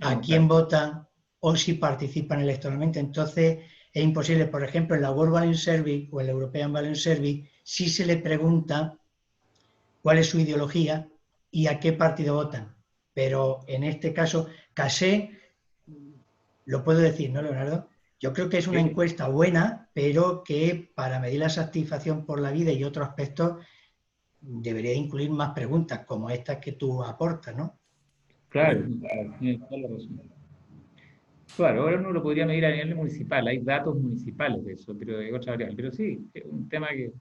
a quién votan o si participan electoralmente. Entonces, es imposible. Por ejemplo, en la World Balance Survey o en la European Balance Survey sí se le pregunta cuál es su ideología y a qué partido votan. Pero en este caso, CASEN, lo puedo decir, ¿no, Leonardo? Yo creo que es una encuesta buena, pero que para medir la satisfacción por la vida y otros aspectos debería incluir más preguntas como estas que tú aportas, ¿no?
Claro, tienes toda la razón. Claro, ahora uno lo podría medir a nivel municipal, hay datos municipales de eso, pero de otra variable. Pero sí, es un tema que...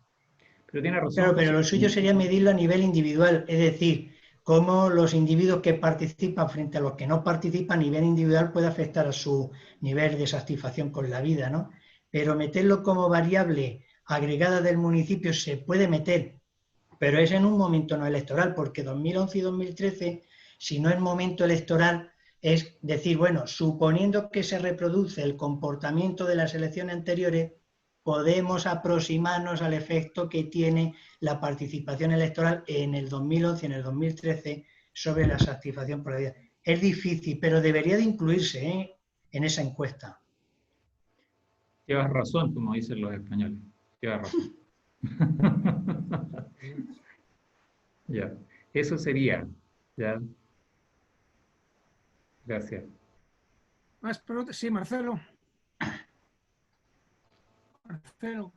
Pero tiene razón,
Claro, pero
José.
lo suyo sería medirlo a nivel individual, es decir, cómo los individuos que participan frente a los que no participan a nivel individual puede afectar a su nivel de satisfacción con la vida, ¿no? Pero meterlo como variable agregada del municipio se puede meter, pero es en un momento no electoral, porque 2011 y 2013, si no es momento electoral, es decir, bueno, suponiendo que se reproduce el comportamiento de las elecciones anteriores, podemos aproximarnos al efecto que tiene la participación electoral en el 2011 y en el 2013 sobre la satisfacción por la vida. Es difícil, pero debería de incluirse en esa encuesta.
Llevas razón, como dicen los españoles. Llevas razón. Ya, eso sería. Ya. Gracias.
Más preguntas. Sí, Marcelo. Marcelo.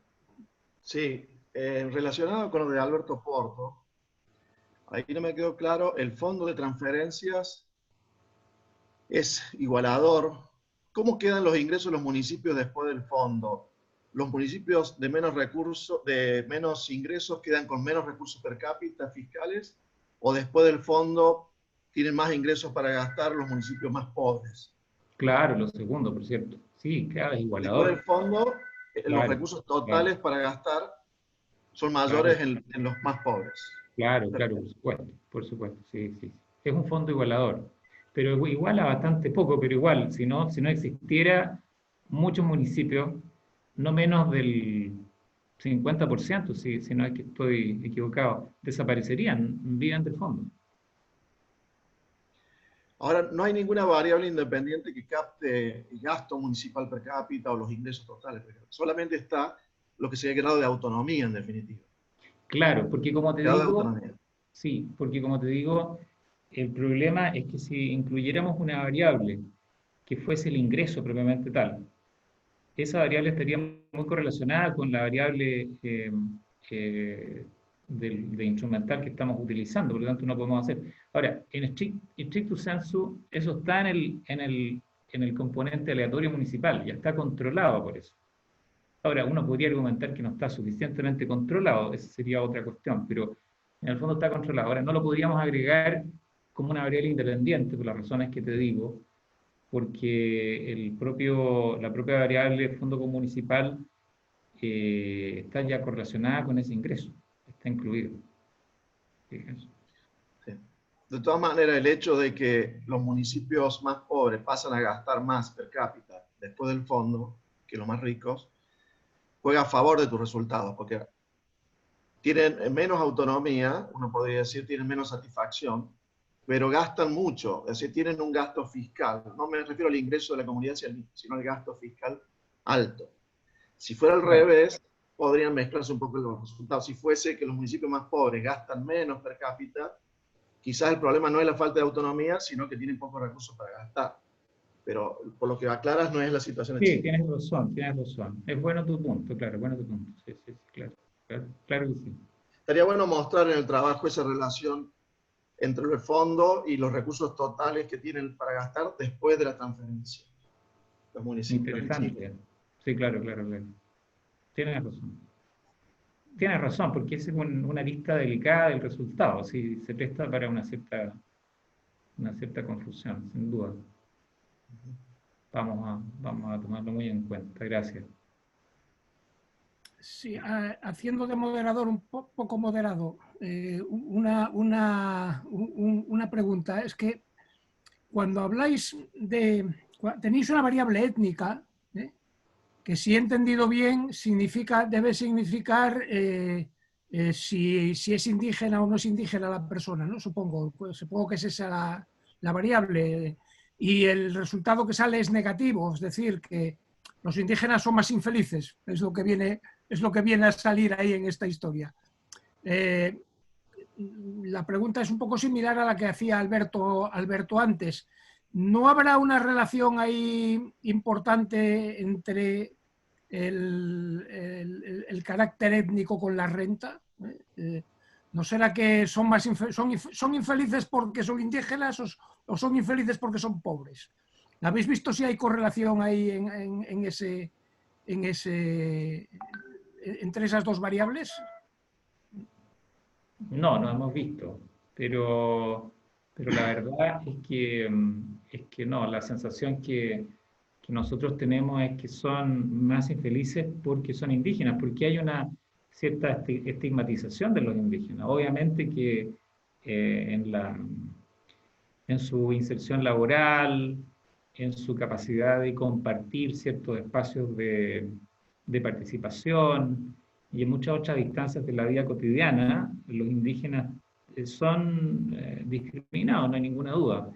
Sí, relacionado con lo de Alberto Porto, ahí no me quedó claro, el fondo de transferencias es igualador. ¿Cómo quedan los ingresos de los municipios después del fondo? ¿Los municipios de menos recursos, de menos ingresos quedan con menos recursos per cápita fiscales? ¿O después del fondo tienen más ingresos para gastar los municipios más pobres?
Claro, lo segundo, por cierto. Sí, claro, es
Después
igualador.
del fondo, los
Claro,
recursos totales
claro,
para gastar son mayores
claro,
en los más pobres.
claro, por supuesto, sí, sí. Es un fondo igualador, pero iguala bastante poco, pero igual, si no existiera muchos municipios, no menos del 50%, si no es que estoy equivocado, desaparecerían, viven del fondo.
Ahora, no hay ninguna variable independiente que capte el gasto municipal per cápita o los ingresos totales per cápita. Solamente está lo que sería grado de autonomía, en definitiva.
Claro, porque como te
Grado de
digo,
autonomía.
sí, porque como te digo, el problema es que si incluyéramos una variable que fuese el ingreso propiamente tal, esa variable estaría muy correlacionada con la variable de instrumental que estamos utilizando, por lo tanto no podemos hacer. Ahora, en stricto sensu, eso está en el componente aleatorio municipal, ya está controlado por eso. Ahora, uno podría argumentar que no está suficientemente controlado, esa sería otra cuestión, pero en el fondo está controlado. Ahora, no lo podríamos agregar como una variable independiente, por las razones que te digo, porque la propia variable fondo municipal está ya correlacionada con ese ingreso, está incluido. Fíjense.
Sí. De todas maneras, el hecho de que los municipios más pobres pasan a gastar más per cápita después del fondo que los más ricos, juega a favor de tus resultados, porque tienen menos autonomía, uno podría decir, tienen menos satisfacción, pero gastan mucho, es decir, tienen un gasto fiscal. No me refiero al ingreso de la comunidad, sino al gasto fiscal alto. Si fuera al revés, podrían mezclarse un poco los resultados. Si fuese que los municipios más pobres gastan menos per cápita, quizás el problema no es la falta de autonomía, sino que tienen pocos recursos para gastar. Pero por lo que aclaras, no es la situación en Chile.
Sí, tienes razón. Es bueno tu punto, claro, bueno tu punto. Sí, claro que sí.
Estaría bueno mostrar en el trabajo esa relación entre el fondo y los recursos totales que tienen para gastar después de la transferencia. Los municipios.
Interesante. Sí, claro. Tienes razón, porque es una lista delicada del resultado, sí, se presta para una cierta confusión, sin duda. Vamos a tomarlo muy en cuenta. Gracias.
Sí, haciendo de moderador un poco moderado, una pregunta. Es que cuando habláis tenéis una variable étnica, que si he entendido bien, debe significar si es indígena o no es indígena la persona, ¿no? Supongo que es esa la variable. Y el resultado que sale es negativo, es decir, que los indígenas son más infelices, es lo que viene a salir ahí en esta historia. La pregunta es un poco similar a la que hacía Alberto antes. ¿No habrá una relación ahí importante entre el carácter étnico con la renta? ¿No será que son infelices porque son indígenas o son infelices porque son pobres? ¿Habéis visto si hay correlación ahí entre esas dos variables?
No hemos visto, pero la verdad es que no, la sensación que nosotros tenemos es que son más infelices porque son indígenas, porque hay una cierta estigmatización de los indígenas. Obviamente que en su inserción laboral, en su capacidad de compartir ciertos espacios de participación y en muchas otras instancias de la vida cotidiana, los indígenas son discriminados, no hay ninguna duda,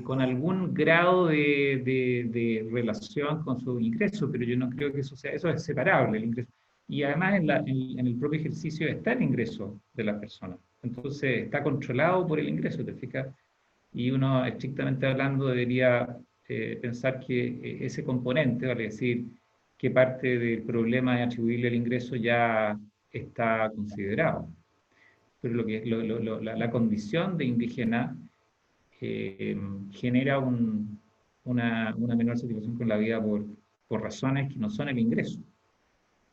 con algún grado de relación con su ingreso, pero yo no creo que eso es separable, el ingreso. Y además en el propio ejercicio está el ingreso de la persona. Entonces está controlado por el ingreso, ¿te fijas? Y uno, estrictamente hablando, debería pensar que ese componente, vale decir, que parte del problema de atribuirle el ingreso ya está considerado. Pero la condición de indígena genera una menor satisfacción con la vida por razones que no son el ingreso,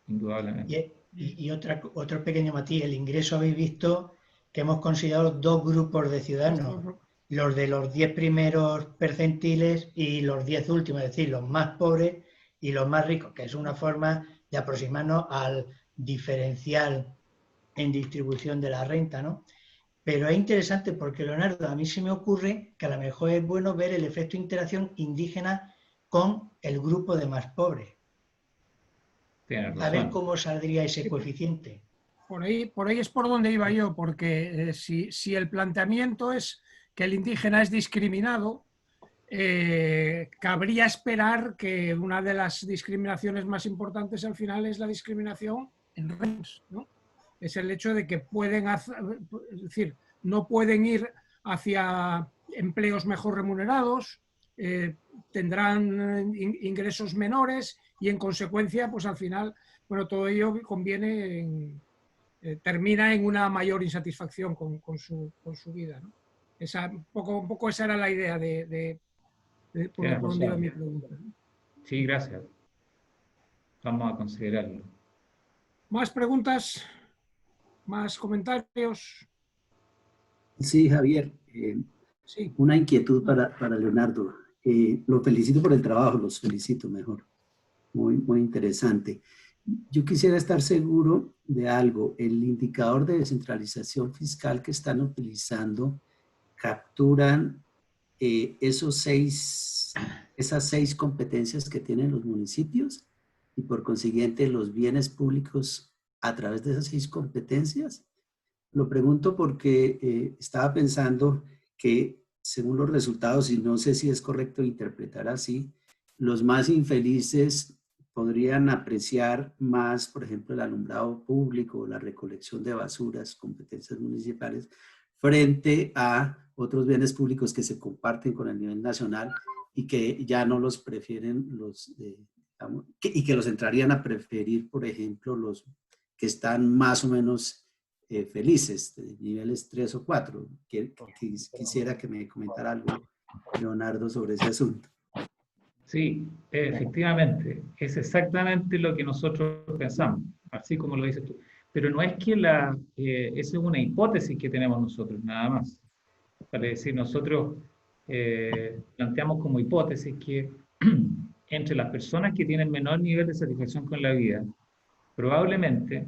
indudablemente.
Y otro pequeño matiz, el ingreso habéis visto que hemos considerado dos grupos de ciudadanos, los de los 10 primeros percentiles y los 10 últimos, es decir, los más pobres y los más ricos, que es una forma de aproximarnos al diferencial en distribución de la renta, ¿no? Pero es interesante porque, Leonardo, a mí se me ocurre que a lo mejor es bueno ver el efecto de interacción indígena con el grupo de más pobres. A ver cómo saldría ese coeficiente.
Por ahí es por donde iba yo, porque si el planteamiento es que el indígena es discriminado, cabría esperar que una de las discriminaciones más importantes al final es la discriminación en rentas, ¿no? Es el hecho de que no pueden ir hacia empleos mejor remunerados, tendrán ingresos menores y en consecuencia, pues al final, bueno, todo ello termina en una mayor insatisfacción con su vida, ¿no? Un poco esa era la idea por donde iba mi pregunta.
Sí, gracias. Vamos a considerarlo.
¿Más preguntas? ¿Más comentarios?
Sí, Javier,
Sí.
una inquietud para Leonardo. Lo felicito por el trabajo, los felicito mejor. Muy, muy interesante. Yo quisiera estar seguro de algo. El indicador de descentralización fiscal que están utilizando, ¿capturan esas 6 competencias que tienen los municipios y por consiguiente los bienes públicos a través de esas 6 competencias? Lo pregunto porque estaba pensando que según los resultados, y no sé si es correcto interpretar así, los más infelices podrían apreciar más, por ejemplo, el alumbrado público, la recolección de basuras, competencias municipales, frente a otros bienes públicos que se comparten con el nivel nacional y que ya no los prefieren y que los entrarían a preferir, por ejemplo, los que están más o menos felices, de niveles 3 o 4. Quisiera que me comentara algo, Leonardo, sobre ese asunto.
Sí, efectivamente, es exactamente lo que nosotros pensamos, así como lo dices tú. Pero no es que esa es una hipótesis que tenemos nosotros, nada más. Vale decir, nosotros planteamos como hipótesis que entre las personas que tienen menor nivel de satisfacción con la vida, probablemente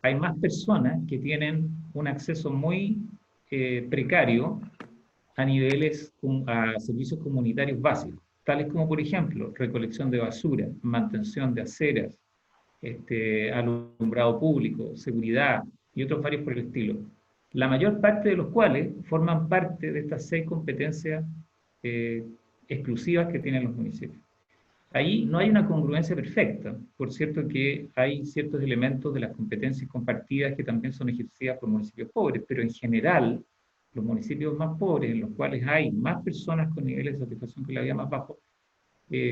hay más personas que tienen un acceso muy precario a a servicios comunitarios básicos, tales como, por ejemplo, recolección de basura, mantención de aceras, alumbrado público, seguridad y otros varios por el estilo. La mayor parte de los cuales forman parte de estas 6 competencias exclusivas que tienen los municipios. Ahí no hay una congruencia perfecta. Por cierto que hay ciertos elementos de las competencias compartidas que también son ejercidas por municipios pobres, pero en general, los municipios más pobres, en los cuales hay más personas con niveles de satisfacción con la vida más bajos,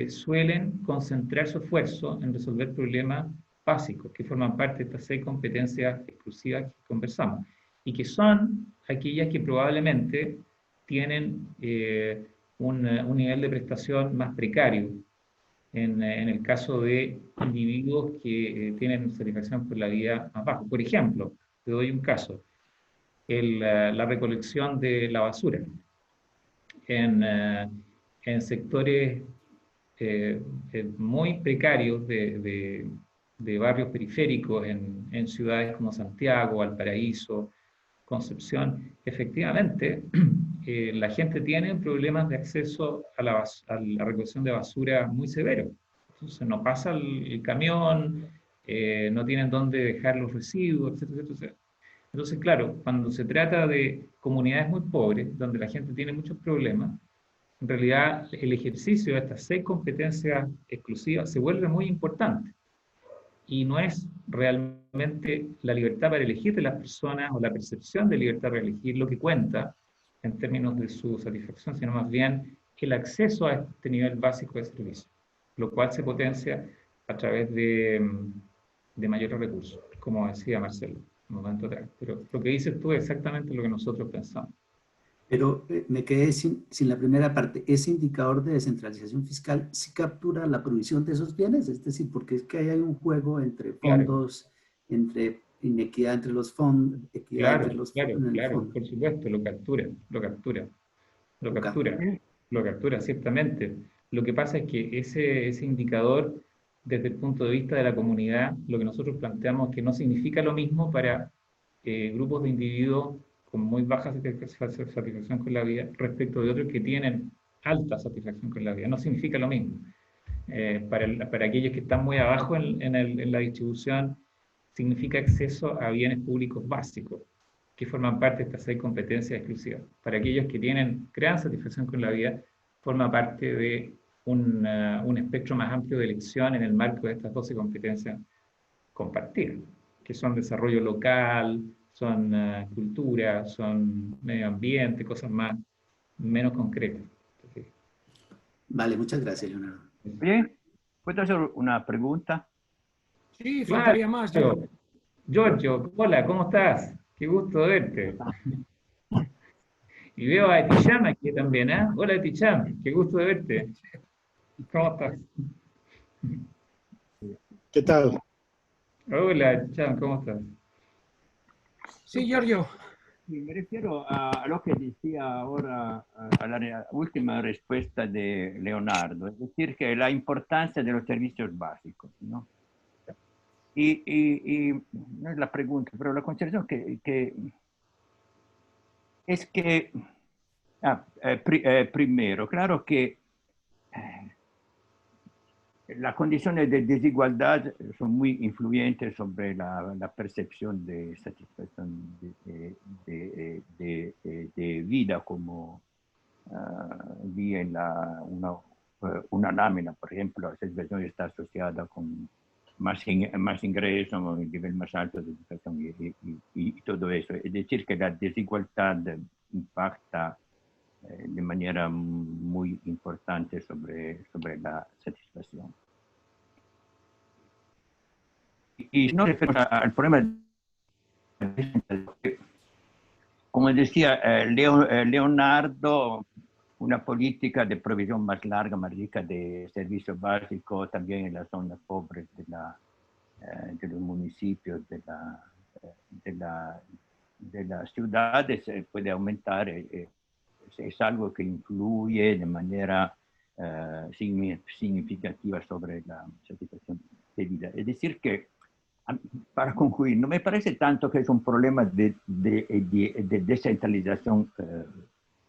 suelen concentrar su esfuerzo en resolver problemas básicos que forman parte de estas 6 competencias exclusivas que conversamos y que son aquellas que probablemente tienen un nivel de prestación más precario. En el caso de individuos que tienen satisfacción por la vida más baja. Por ejemplo, te doy un caso, la recolección de la basura. En sectores muy precarios de barrios periféricos, en ciudades como Santiago, Valparaíso, Concepción, efectivamente, la gente tiene problemas de acceso a la recolección de basura muy severos. Entonces no pasa el camión, no tienen dónde dejar los residuos, etcétera, etcétera. Entonces, claro, cuando se trata de comunidades muy pobres, donde la gente tiene muchos problemas, en realidad el ejercicio de estas 6 competencias exclusivas se vuelve muy importante. Y no es realmente la libertad para elegir de las personas o la percepción de libertad para elegir lo que cuenta en términos de su satisfacción, sino más bien el acceso a este nivel básico de servicio, lo cual se potencia a través de mayores recursos, como decía Marcelo un momento atrás. Pero lo que dices tú es exactamente lo que nosotros pensamos.
Pero me quedé sin la primera parte. ¿Ese indicador de descentralización fiscal sí captura la provisión de esos bienes? Es decir, porque es que ahí hay un juego entre fondos, claro, entre inequidad entre los fondos, equidad entre los fondos en el fondo.
Por supuesto, lo captura, ciertamente. Lo que pasa es que ese indicador, desde el punto de vista de la comunidad, lo que nosotros planteamos es que no significa lo mismo para grupos de individuos con muy baja satisfacción con la vida respecto de otros que tienen alta satisfacción con la vida. No significa lo mismo. Para aquellos que están muy abajo en la distribución, significa acceso a bienes públicos básicos, que forman parte de estas 6 competencias exclusivas. Para aquellos que tienen gran satisfacción con la vida, forma parte de un espectro más amplio de elección en el marco de estas 12 competencias compartidas, que son desarrollo local, son cultura, son medio ambiente, cosas menos concretas.
Vale, muchas gracias, Leonardo.
Bien, pues ¿Puedo hacer una pregunta?
Sí, faltaría más.
Claro. Giorgio, hola, ¿cómo estás? Qué gusto verte. Y veo a Eticham aquí también, ¿eh? Hola Eticham, qué gusto de verte. ¿Cómo estás?
¿Qué tal?
Hola Eticham, ¿cómo estás?
Sí, Giorgio.
Sí, me refiero a lo que decía ahora, a la última respuesta de Leonardo, es decir, que la importancia de los servicios básicos, ¿no? Y no es la pregunta, pero la consideración que es que, primero, claro que las condiciones de desigualdad son muy influyentes sobre la percepción de satisfacción de vida, como vi en una lámina, por ejemplo, la satisfacción está asociada con más ingresos, un nivel más alto de educación y todo eso. Es decir, que la desigualdad impacta de manera muy importante sobre la satisfacción. Y si nos referimos al problema, como decía Leonardo, una política de provisión más larga, más rica de servicios básicos, también en las zonas pobres de los municipios, de las ciudades, puede aumentar. Es algo que influye de manera significativa sobre la satisfacción de vida. Es decir que, para concluir, no me parece tanto que es un problema de descentralización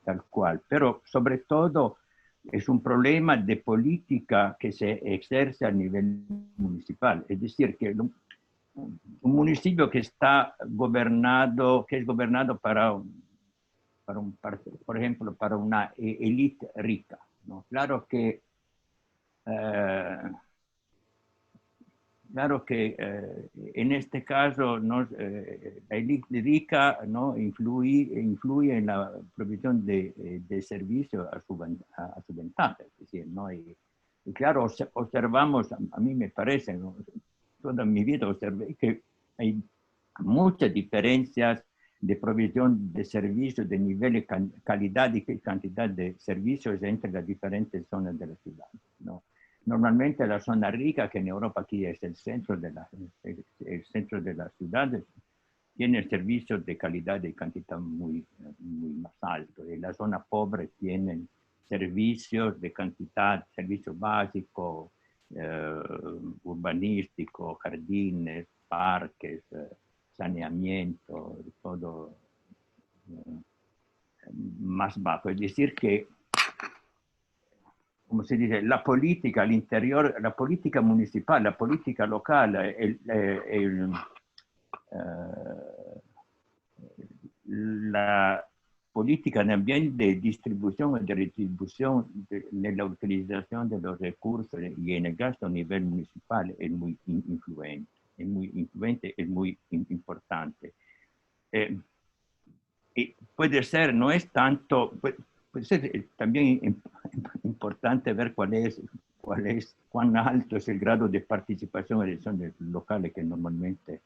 tal cual, pero sobre todo es un problema de política que se ejerce a nivel municipal. Es decir, que un municipio que está gobernado, que es gobernado por ejemplo, para una élite rica, ¿no? Claro que en este caso, ¿no? La élite rica, ¿no? influye en la provisión de servicios a su ventaja. Es decir, ¿no? Y claro, observamos, a mí me parece, ¿no? Toda mi vida observé que hay muchas diferencias de provisión de servicios, de nivel, calidad y cantidad de servicios entre las diferentes zonas de la ciudad, ¿no? Normalmente la zona rica, que en Europa aquí es el centro de las ciudades, tiene servicios de calidad y cantidad muy más altos. Y la zona pobre tienen servicios de cantidad, servicios básicos, urbanísticos, jardines, parques, saneamiento, todo más bajo. Es decir que, como se dice, la política al interior, la política municipal, la política local, la política también de distribución y de retribución de la utilización de los recursos y en el gasto a nivel municipal es muy influente, es muy importante. Y puede ser, no es tanto, puede ser también importante ver cuán alto es el grado de participación en elecciones locales, que normalmente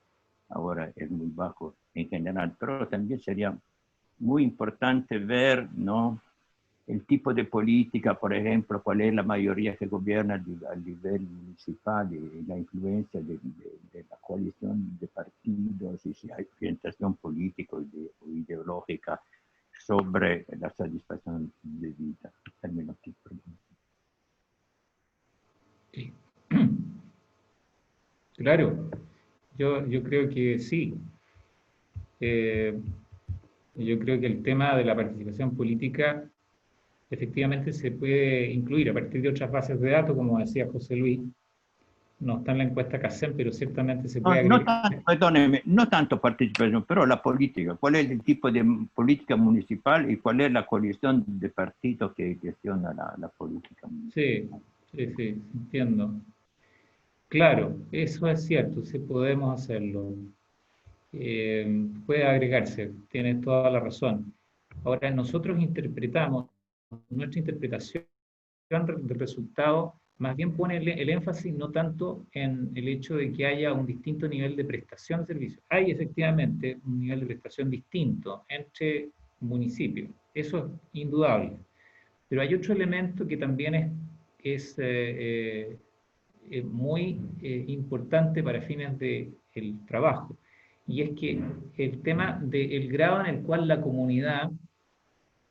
ahora es muy bajo en general, pero también sería muy importante ver, ¿no? El tipo de política, por ejemplo, cuál es la mayoría que gobierna a nivel municipal, y la influencia de la coalición de partidos, y si hay orientación política o ideológica sobre la satisfacción de vida. Termino aquí.
Sí. Claro, yo creo que sí. Yo creo que el tema de la participación política efectivamente se puede incluir a partir de otras bases de datos, como decía José Luis. No está en la encuesta CACEM, pero ciertamente se puede agregar.
Perdóneme, no tanto participación, pero la política. ¿Cuál es el tipo de política municipal y cuál es la coalición de partidos que gestiona la política municipal?
Sí, entiendo. Claro, eso es cierto, sí podemos hacerlo. Puede agregarse, tienes toda la razón. Ahora, nosotros interpretamos, nuestra interpretación del resultado más bien pone el énfasis no tanto en el hecho de que haya un distinto nivel de prestación de servicios. Hay efectivamente un nivel de prestación distinto entre municipios, eso es indudable. Pero hay otro elemento que también es muy importante para fines del trabajo, y es que el tema del grado en el cual la comunidad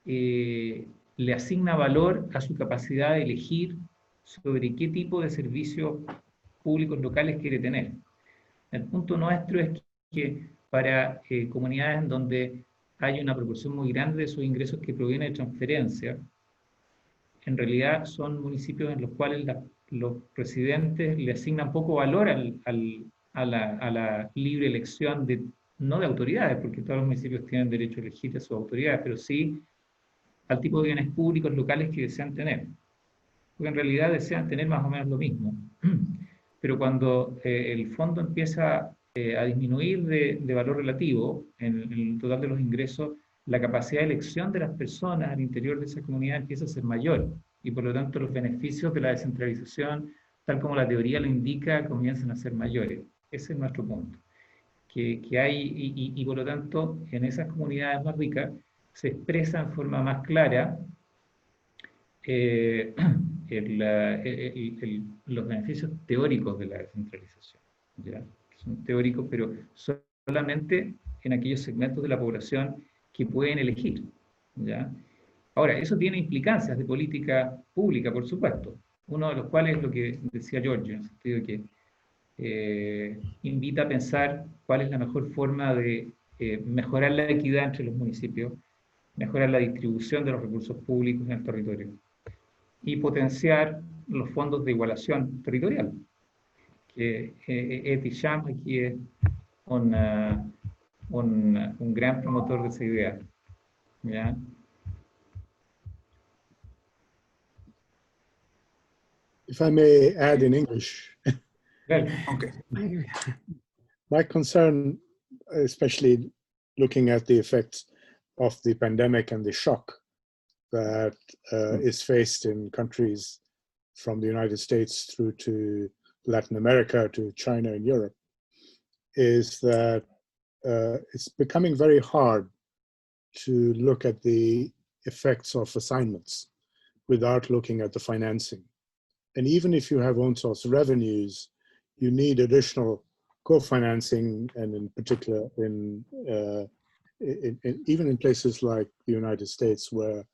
le asigna valor a su capacidad de elegir sobre qué tipo de servicios públicos locales quiere tener. El punto nuestro es que para comunidades en donde hay una proporción muy grande de sus ingresos que proviene de transferencia, en realidad son municipios en los cuales los residentes le asignan poco valor a la libre elección no de autoridades, porque todos los municipios tienen derecho a elegir a sus autoridades, pero sí al tipo de bienes públicos locales que desean tener. Porque en realidad desean tener más o menos lo mismo. Pero cuando el fondo empieza a disminuir de valor relativo en el total de los ingresos, la capacidad de elección de las personas al interior de esa comunidad empieza a ser mayor, y por lo tanto los beneficios de la descentralización, tal como la teoría lo indica, comienzan a ser mayores. Ese es nuestro punto. Que hay, y por lo tanto, en esas comunidades más ricas se expresa en forma más clara los beneficios teóricos de la descentralización, ¿ya? Son teóricos, pero solamente en aquellos segmentos de la población que pueden elegir, ¿ya? Ahora, eso tiene implicancias de política pública, por supuesto, uno de los cuales es lo que decía Giorgio, en el sentido de que invita a pensar cuál es la mejor forma de mejorar la equidad entre los municipios, mejorar la distribución de los recursos públicos en el territorio y potenciar los fondos de igualación territorial, que Eti Sham aquí es un gran promotor de esa idea, ¿ya?
If I may add in English.
Well,
Okay.
My concern, especially looking at the effects of the pandemic and the shock that is faced in countries from the United States through to Latin America, to China and Europe, is that it's becoming very hard to look at the effects of assignments without looking at the financing. And even if you have own source revenues, you need additional co-financing, and in particular even in places like the United States, where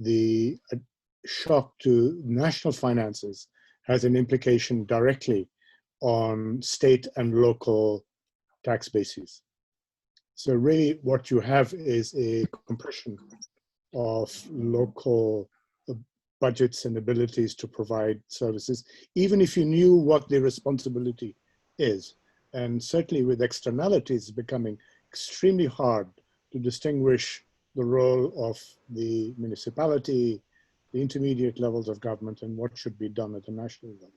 the shock to national finances has an implication directly on state and local tax bases. So really what you have is a compression of local budgets and abilities to provide services, even if you knew what the responsibility is. And certainly with externalities becoming extremely hard to distinguish the role of the municipality, the intermediate levels of government, and what should be done at the national level.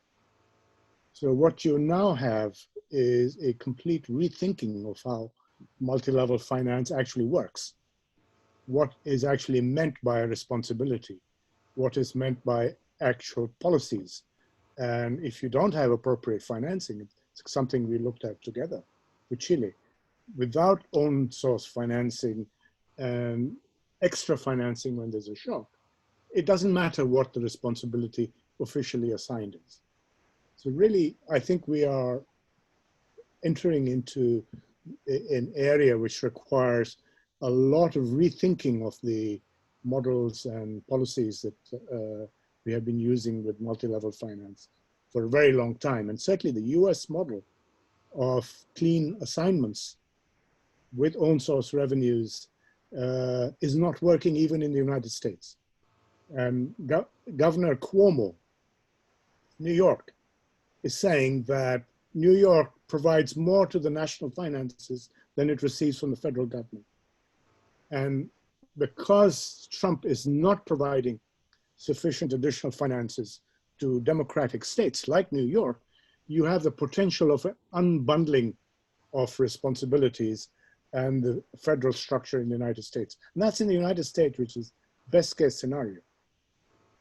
So what you now have is a complete rethinking of how multi-level finance actually works. What is actually meant by a responsibility? What is meant by actual policies? And if you don't have appropriate financing, it's something we looked at together with Chile. Without own source financing and extra financing when there's a shock, it doesn't matter what the responsibility officially assigned is. So really, I think we are entering into an area which requires a lot of rethinking of the models and policies that we have been using with multi-level finance for a very long time. And certainly the US model of clean assignments with own source revenues is not working even in the United States. And Governor Cuomo, New York, is saying that New York provides more to the national finances than it receives from the federal government. And because Trump is not providing sufficient additional finances to democratic states like New York, you have the potential of an unbundling of responsibilities and the federal structure in the United States. And that's in the United States, which is best case scenario.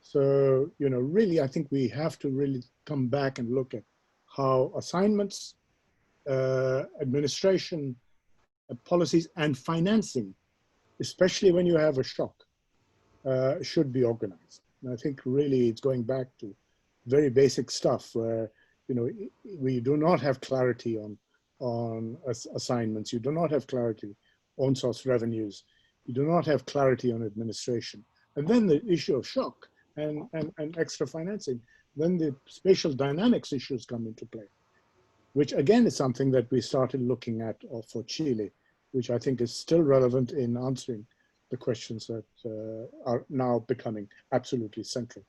So, you know, really, I think we have to really come back and look at how assignments, administration, policies, and financing, especially when you have a shock, should be organized. And I think really it's going back to very basic stuff where, you know, we do not have clarity on assignments. You do not have clarity on source revenues. You do not have clarity on administration. And then the issue of shock and extra financing, then the spatial dynamics issues come into play, which again is something that we started looking at for Chile, which I think is still relevant in answering the questions that are now becoming absolutely central.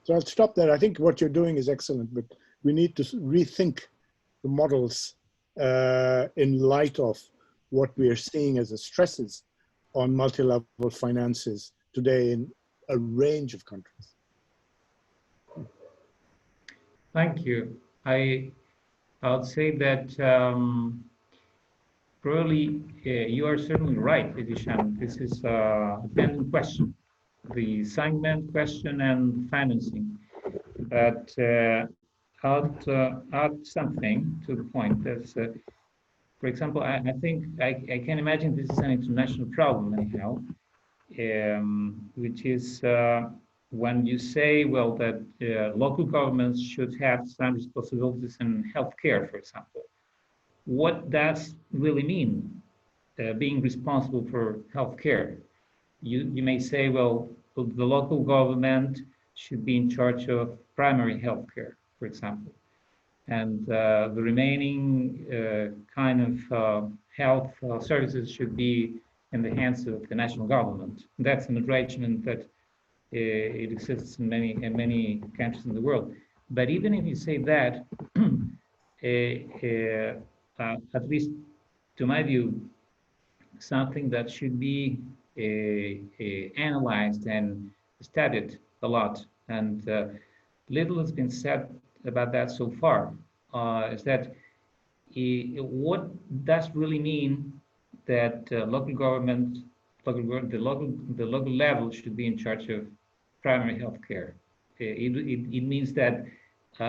So I'll stop there. I think what you're doing is excellent, but we need to rethink the models in light of what we are seeing as the stresses on multi-level finances today in a range of countries.
Thank you. I would say that probably you are certainly right, Idisham. This is a dependent question, the assignment question and financing. But add something to the point that, for example, I think I can imagine this is an international problem anyhow, which is when you say, well, that local governments should have some responsibilities in healthcare, for example. What does really mean being responsible for healthcare? You may say, well, the local government should be in charge of primary healthcare, for example. And the remaining kind of health services should be in the hands of the national government. That's an arrangement that it exists in many countries in the world. But even if you say that, at least to my view, something that should be analyzed and studied a lot, and little has been said about that so far, is that what does really mean that local government, the local level should be in charge of primary health care. It means that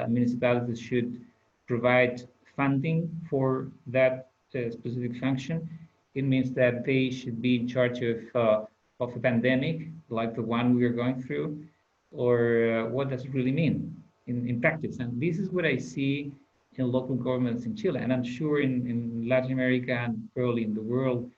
municipalities should provide funding for that specific function. It means that they should be in charge of a pandemic like the one we are going through, or what does it really mean in practice? And this is what I see in local governments in Chile, and I'm sure in Latin America and probably in the world,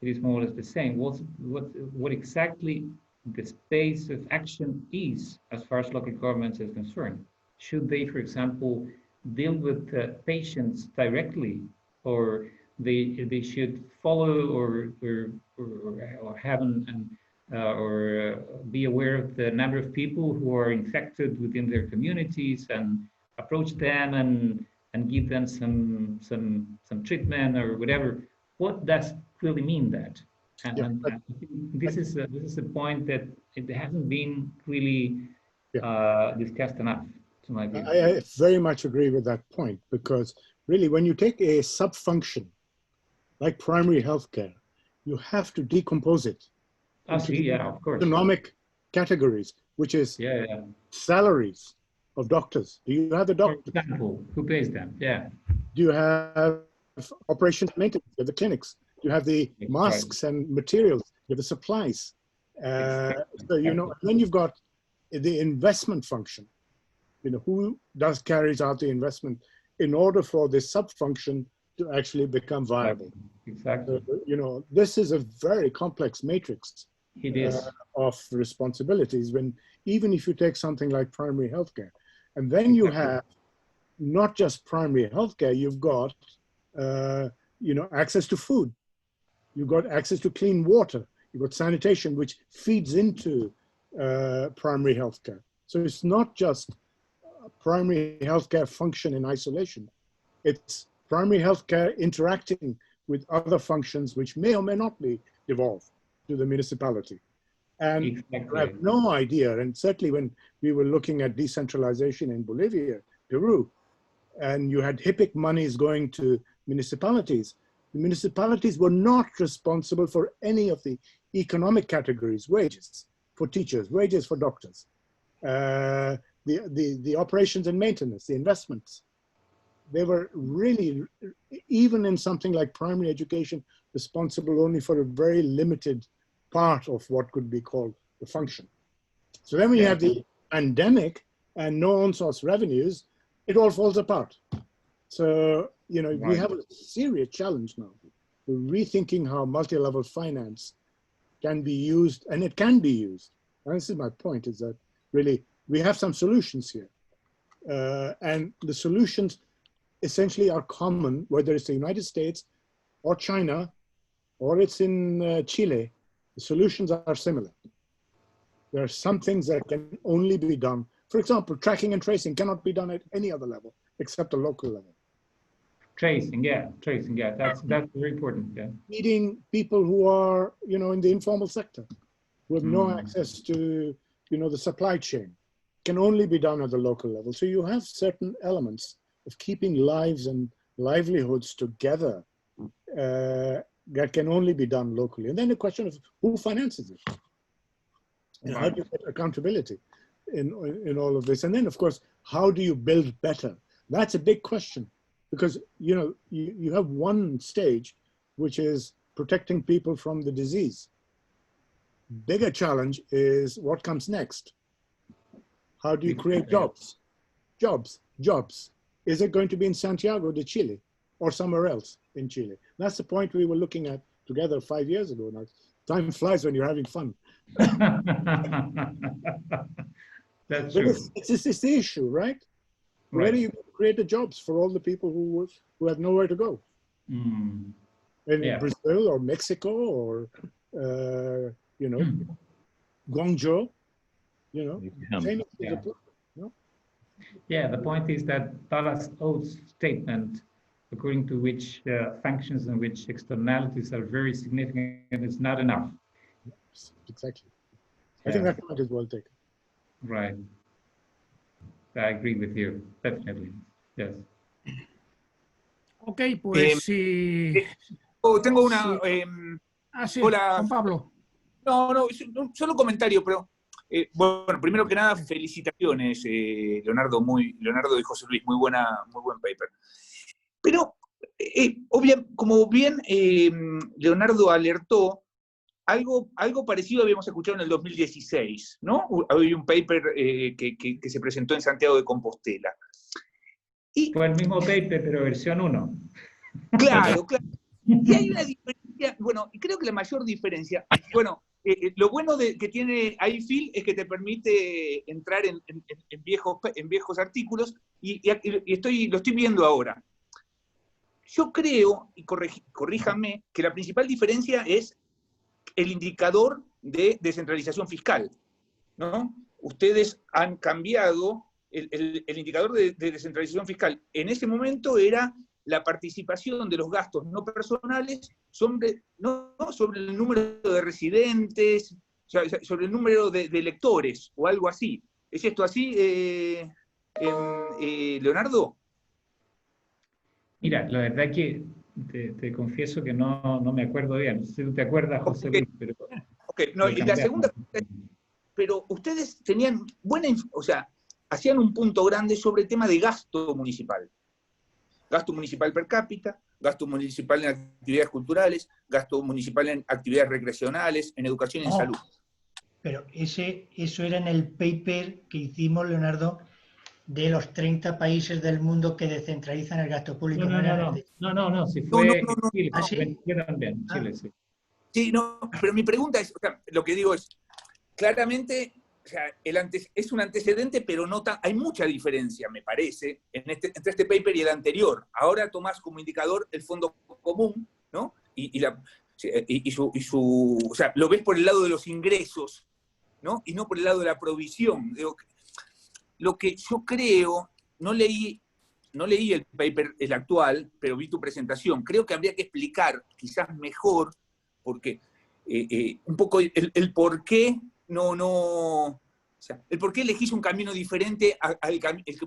it is more or less the same. What exactly the space of action is as far as local governments is concerned? Should they, for example, deal with patients directly, or they should follow or have or be aware of the number of people who are infected within their communities and approach them and give them some treatment or whatever? What does really mean that? And I think this is a point that it hasn't been really discussed enough, to my view.
I very much agree with that point, because really when you take a sub-function like primary healthcare, you have to decompose it into
Of course.
economic categories, which is salaries of doctors. Do you have the doctors?
For example, who pays them? Yeah.
Do you have operations maintenance? Do you have the clinics? Do you have the masks and materials? Do you have the supplies? So, you know, and then you've got the investment function. You know, who carries out the investment in order for this sub-function to actually become viable.
Exactly.
You know, this is a very complex matrix of responsibilities, when even if you take something like primary healthcare, and then you have not just primary healthcare, you've got, you know, access to food, you've got access to clean water, you've got sanitation, which feeds into primary healthcare. So it's not just primary healthcare function in isolation. It's primary healthcare interacting with other functions which may or may not be devolved to the municipality. And I have no idea, and certainly when we were looking at decentralization in Bolivia, Peru, and you had HIPIC monies going to municipalities, the municipalities were not responsible for any of the economic categories, wages for teachers, wages for doctors. the operations and maintenance, the investments. They were really, even in something like primary education, responsible only for a very limited part of what could be called the function. So then when you have the pandemic and no on-source revenues, it all falls apart. So, you know, we have a serious challenge now. We're rethinking how multi-level finance can be used, and it can be used. And this is my point, is that really we have some solutions here. And the solutions essentially are common, whether it's the United States or China, or it's in Chile. The solutions are similar. There are some things that can only be done. For example, tracking and tracing cannot be done at any other level except the local level.
Tracing, yeah, that's very important. Yeah.
Feeding people who are, you know, in the informal sector, who have no access to, you know, the supply chain, can only be done at the local level. So you have certain elements of keeping lives and livelihoods together that can only be done locally. And then the question of who finances it. And how do you get accountability in all of this? And then, of course, how do you build better? That's a big question, because, you know, you have one stage, which is protecting people from the disease. Bigger challenge is what comes next. How do you create jobs? Jobs. Is it going to be in Santiago de Chile or somewhere else in Chile? That's the point we were looking at together 5 years ago now. Time flies when you're having fun.
That's true.
It's the issue, right?
Right.
Where do you create the jobs for all the people who have nowhere to go? In Brazil or Mexico or, you know, Guangzhou, you know, same no?
Yeah, the point is that Dallas Oates' statement, according to which functions and which externalities are very significant, is not enough.
Exactly. I think that point is well taken.
Right. I agree with you, definitely. Yes.
Ok, pues sí.
Tengo una...
sí,
hola.
Juan Pablo.
No, solo un comentario, pero bueno, primero que nada, felicitaciones, Leonardo y José Luis, muy buen paper. Pero, como bien Leonardo alertó, algo parecido habíamos escuchado en el 2016, ¿no? Había un paper que se presentó en Santiago de Compostela.
Fue el mismo paper, pero versión 1.
Claro. Y hay una diferencia, bueno, y creo que la mayor diferencia, bueno, lo bueno que tiene iFill es que te permite entrar en viejos artículos, y lo estoy viendo ahora. Yo creo, y corríjame, que la principal diferencia es el indicador de descentralización fiscal, ¿no? Ustedes han cambiado el indicador de descentralización fiscal. En ese momento era la participación de los gastos no personales sobre el número de residentes, sobre el número de electores, o algo así. ¿Es esto así, Leonardo?
Mira, la verdad que te confieso que no me acuerdo bien. No sé si tú te acuerdas, José Luis, pero...
No, y la segunda, pero ustedes tenían hacían un punto grande sobre el tema de gasto municipal. Gasto municipal per cápita, gasto municipal en actividades culturales, gasto municipal en actividades recreacionales, en educación y en salud.
Pero eso era en el paper que hicimos, Leonardo, de los 30 países del mundo que descentralizan el gasto público.
No, si fue Chile, también, Chile, sí.
Sí, no, pero mi pregunta es, lo que digo es, claramente, es un antecedente, pero hay mucha diferencia, me parece, entre este paper y el anterior. Ahora tomás como indicador el fondo común, ¿no? Lo ves por el lado de los ingresos, ¿no? Y no por el lado de la provisión. Lo que yo creo, no leí el paper, el actual, pero vi tu presentación. Creo que habría que explicar, quizás mejor, porque un poco el por qué el por qué elegís un camino diferente,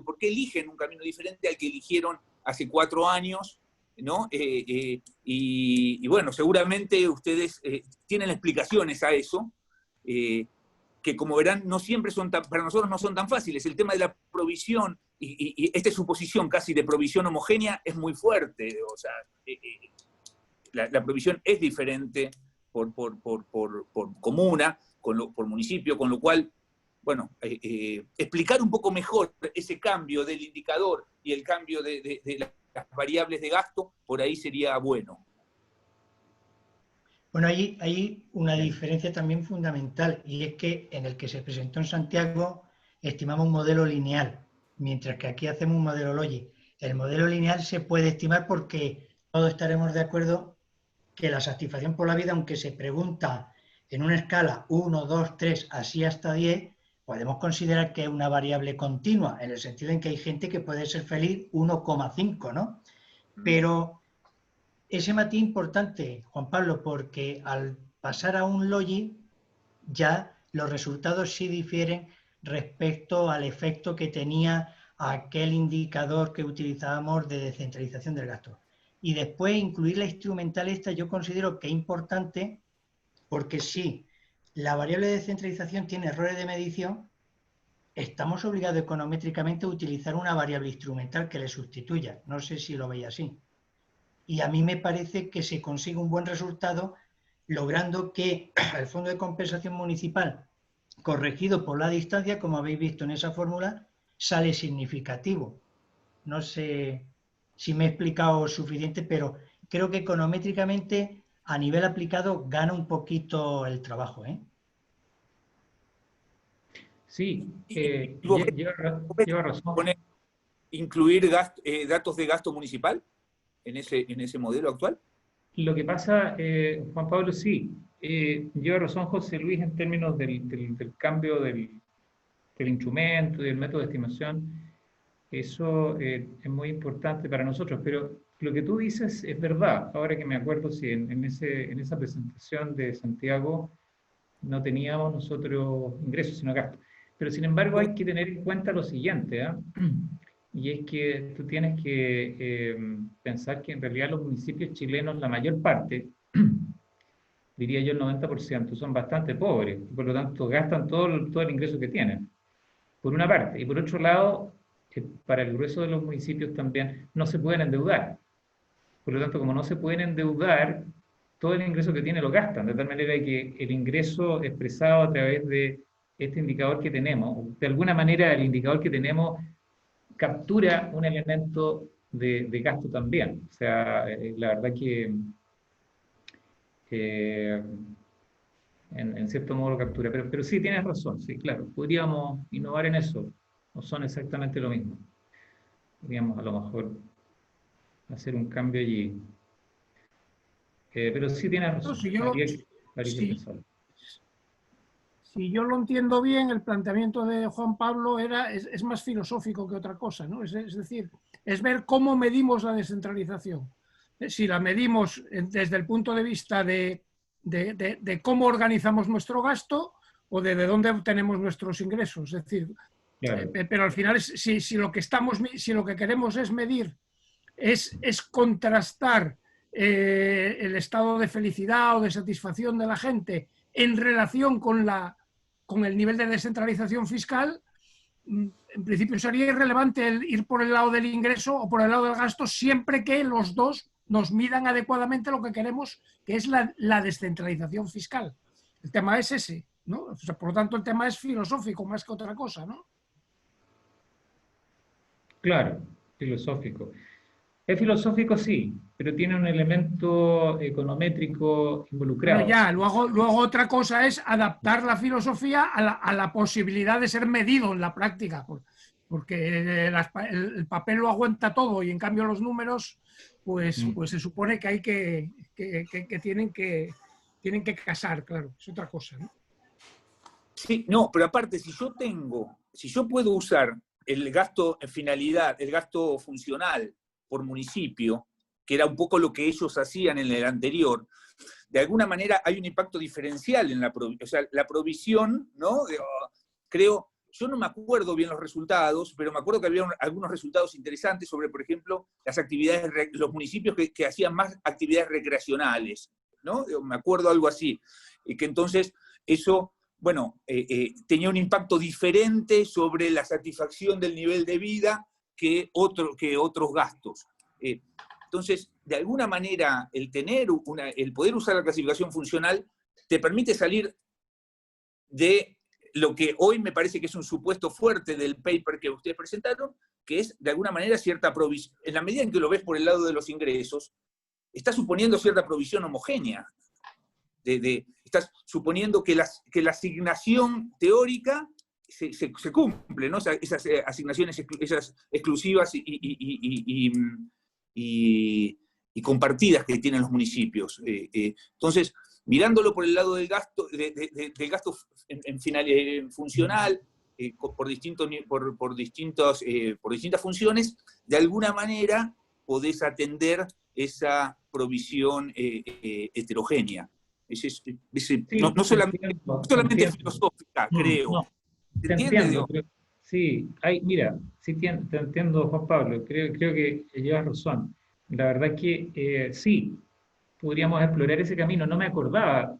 por qué eligen un camino diferente al que eligieron hace 4 años, ¿no? Y bueno, seguramente ustedes tienen explicaciones a eso. que como verán, no siempre son para nosotros no son tan fáciles. El tema de la provisión, y esta suposición casi de provisión homogénea es muy fuerte. O sea, la provisión es diferente por comuna, por municipio, con lo cual, bueno, explicar un poco mejor ese cambio del indicador y el cambio de las variables de gasto, por ahí sería bueno.
Bueno, hay una diferencia también fundamental, y es que en el que se presentó en Santiago estimamos un modelo lineal, mientras que aquí hacemos un modelo Logi. El modelo lineal se puede estimar porque todos estaremos de acuerdo que la satisfacción por la vida, aunque se pregunta en una escala 1, 2, 3, así hasta 10, podemos considerar que es una variable continua, en el sentido en que hay gente que puede ser feliz 1,5, ¿no? Pero ese matiz importante, Juan Pablo, porque al pasar a un Logi, ya los resultados sí difieren respecto al efecto que tenía aquel indicador que utilizábamos de descentralización del gasto. Y después incluir la instrumental esta yo considero que es importante, porque si la variable de descentralización tiene errores de medición, estamos obligados econométricamente a utilizar una variable instrumental que le sustituya. No sé si lo veis así. Y a mí me parece que se consigue un buen resultado logrando que el Fondo de Compensación Municipal, corregido por la distancia, como habéis visto en esa fórmula, sale significativo. No sé si me he explicado suficiente, pero creo que econométricamente a nivel aplicado gana un poquito el trabajo, ¿eh?
Sí, lleva razón.
¿Incluir datos de gasto municipal en ese modelo actual?
Lo que pasa, Juan Pablo, sí, lleva razón José Luis en términos del cambio del instrumento y del método de estimación. Eso es muy importante para nosotros, pero lo que tú dices es verdad. Ahora que me acuerdo, si en esa presentación de Santiago no teníamos nosotros ingresos, sino gastos. Pero sin embargo hay que tener en cuenta lo siguiente, ¿eh? Y es que tú tienes que pensar que en realidad los municipios chilenos, la mayor parte, diría yo el 90%, son bastante pobres, y por lo tanto gastan todo el ingreso que tienen, por una parte. Y por otro lado, para el grueso de los municipios también no se pueden endeudar. Por lo tanto, como no se pueden endeudar, todo el ingreso que tienen lo gastan, de tal manera que el ingreso expresado a través de este indicador que tenemos, de alguna manera el indicador que tenemos captura un elemento de gasto también. O sea, la verdad que en cierto modo lo captura. Pero sí, tienes razón, sí, claro. Podríamos innovar en eso. No son exactamente lo mismo. Podríamos a lo mejor hacer un cambio allí. Pero sí tienes razón.
Si yo lo entiendo bien, el planteamiento de Juan Pablo es más filosófico que otra cosa, ¿no? Es decir, es ver cómo medimos la descentralización. Si la medimos desde el punto de vista de cómo organizamos nuestro gasto o de dónde obtenemos nuestros ingresos. Es decir, claro. Pero al final, si lo que queremos es medir, es contrastar el estado de felicidad o de satisfacción de la gente en relación con el nivel de descentralización fiscal, en principio sería irrelevante el ir por el lado del ingreso o por el lado del gasto, siempre que los dos nos midan adecuadamente lo que queremos, que es la descentralización fiscal. El tema es ese, ¿no? O sea, por lo tanto, el tema es filosófico más que otra cosa, ¿no?
Claro, filosófico. Es filosófico, sí, pero tiene un elemento econométrico involucrado.
Bueno, ya, luego otra cosa es adaptar la filosofía a la posibilidad de ser medido en la práctica, porque el papel lo aguanta todo y en cambio los números, pues se supone que hay que tienen que casar, claro, es otra cosa, ¿no?
Sí, no, pero aparte, si yo puedo usar el gasto en finalidad, el gasto funcional por municipio, que era un poco lo que ellos hacían en el anterior, de alguna manera hay un impacto diferencial en la provisión, ¿no? Creo, yo no me acuerdo bien los resultados, pero me acuerdo que había algunos resultados interesantes sobre, por ejemplo, las actividades, los municipios que hacían más actividades recreacionales, ¿no? Me acuerdo algo así, y que entonces eso bueno, tenía un impacto diferente sobre la satisfacción del nivel de vida que otros gastos. Entonces, de alguna manera, el poder usar la clasificación funcional te permite salir de lo que hoy me parece que es un supuesto fuerte del paper que ustedes presentaron, que es, de alguna manera, cierta provisión. En la medida en que lo ves por el lado de los ingresos, está suponiendo cierta provisión homogénea. Estás suponiendo que la asignación teórica se cumple, ¿no? Esas asignaciones esas exclusivas y compartidas que tienen los municipios. Entonces, mirándolo por el lado del gasto, del gasto funcional, por distintas funciones, de alguna manera podés atender esa provisión heterogénea. No solamente filosófica, creo.
No, te entiendo, pero, sí, mira, sí te entiendo, Juan Pablo, creo que llevas razón. La verdad que sí, podríamos explorar ese camino. No me acordaba,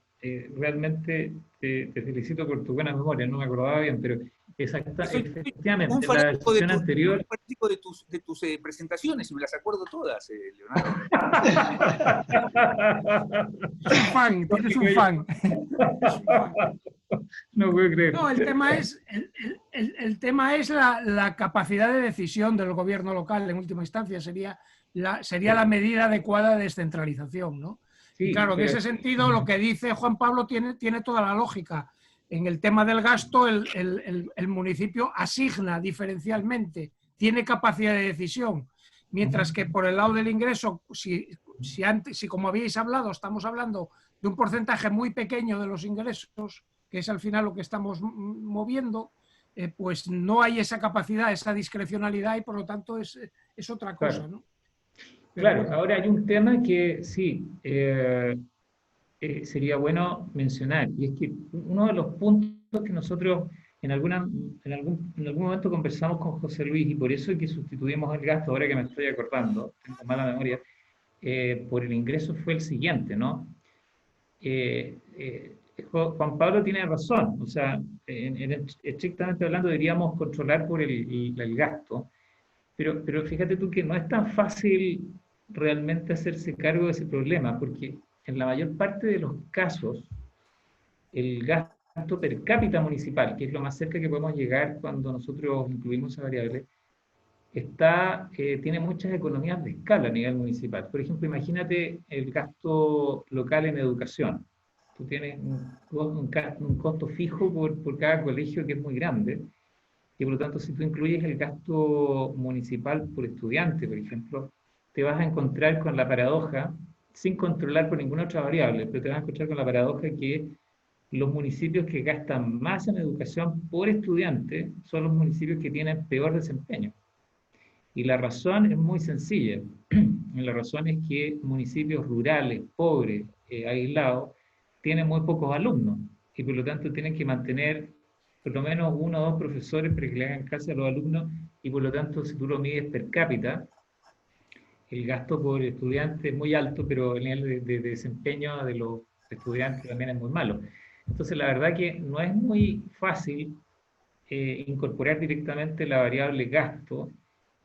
realmente te felicito por tu buena memoria, no me acordaba bien, pero efectivamente,
un
la sesión anterior...
Un fanático de tus presentaciones, y me las acuerdo todas, Leonardo.
Fan, tienes un fan.
No puedo creer.
No, el tema es la capacidad de decisión del gobierno local, en última instancia, sería la medida adecuada de descentralización, ¿no?
Sí,
y claro, en ese sentido, lo que dice Juan Pablo tiene toda la lógica. En el tema del gasto, el municipio asigna diferencialmente, tiene capacidad de decisión, mientras que por el lado del ingreso, si como habéis hablado, estamos hablando de un porcentaje muy pequeño de los ingresos, que es al final lo que estamos moviendo, pues no hay esa capacidad, esa discrecionalidad, y por lo tanto es otra cosa,
claro.
¿no?
Claro, ahora hay un tema que sí, sería bueno mencionar, y es que uno de los puntos que nosotros en algún momento conversamos con José Luis, y por eso es que sustituimos el gasto, ahora que me estoy acordando, tengo mala memoria, por el ingreso, fue el siguiente, ¿no? Juan Pablo tiene razón, o sea, estrictamente hablando deberíamos controlar por el gasto, pero fíjate tú que no es tan fácil realmente hacerse cargo de ese problema, porque en la mayor parte de los casos, el gasto per cápita municipal, que es lo más cerca que podemos llegar cuando nosotros incluimos esa variable, tiene muchas economías de escala a nivel municipal. Por ejemplo, imagínate el gasto local en educación. Tú tienes un costo fijo por cada colegio que es muy grande, y por lo tanto, si tú incluyes el gasto municipal por estudiante, por ejemplo, te vas a encontrar con la paradoja, sin controlar por ninguna otra variable, pero te vas a encontrar con la paradoja que los municipios que gastan más en educación por estudiante son los municipios que tienen peor desempeño. Y la razón es muy sencilla. La razón es que municipios rurales, pobres, aislados, tienen muy pocos alumnos, y por lo tanto tienen que mantener por lo menos 1 o 2 profesores para que le hagan clase a los alumnos, y por lo tanto, si tú lo mides per cápita, el gasto por estudiante es muy alto, pero el nivel de desempeño de los estudiantes también es muy malo. Entonces, la verdad que no es muy fácil incorporar directamente la variable gasto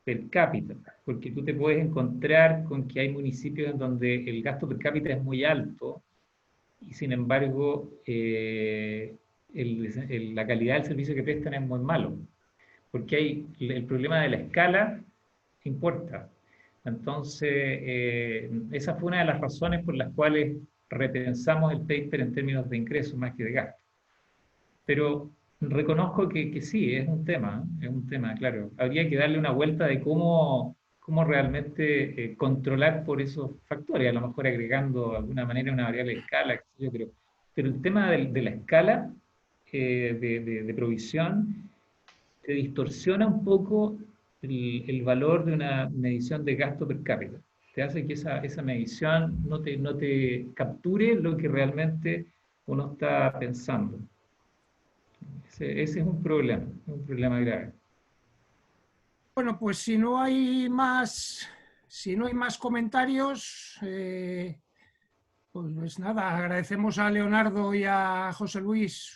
per cápita, porque tú te puedes encontrar con que hay municipios en donde el gasto per cápita es muy alto, y sin embargo, la calidad del servicio que prestan es muy malo, porque el problema de la escala importa. Entonces, esa fue una de las razones por las cuales repensamos el paper en términos de ingresos más que de gasto. Pero reconozco que sí, es un tema, claro. Habría que darle una vuelta de cómo realmente controlar por esos factores, a lo mejor agregando de alguna manera una variable de escala, pero el tema de la escala de provisión te distorsiona un poco el valor de una medición de gasto per cápita. Te hace que esa medición no te capture lo que realmente uno está pensando. Ese es un problema grave.
Bueno, pues si no hay más comentarios, Pues nada, agradecemos a Leonardo y a José Luis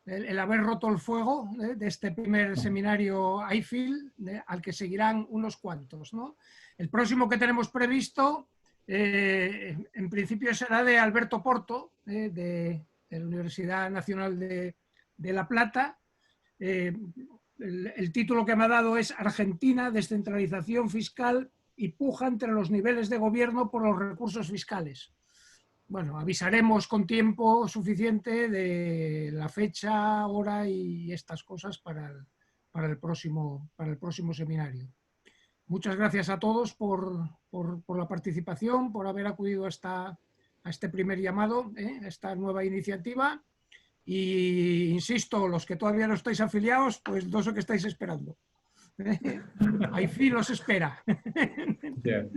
el haber roto el fuego de este primer seminario IFIL, al que seguirán unos cuantos, ¿no? El próximo que tenemos previsto, en principio será de Alberto Porto, de la Universidad Nacional de La Plata. El título que me ha dado es Argentina, descentralización fiscal y puja entre los niveles de gobierno por los recursos fiscales. Bueno, avisaremos con tiempo suficiente de la fecha, hora y estas cosas para el próximo seminario. Muchas gracias a todos por la participación, por haber acudido a este primer llamado, a esta nueva iniciativa. Y insisto, los que todavía no estáis afiliados, pues no sé qué estáis esperando. IFIL os espera.
Yeah.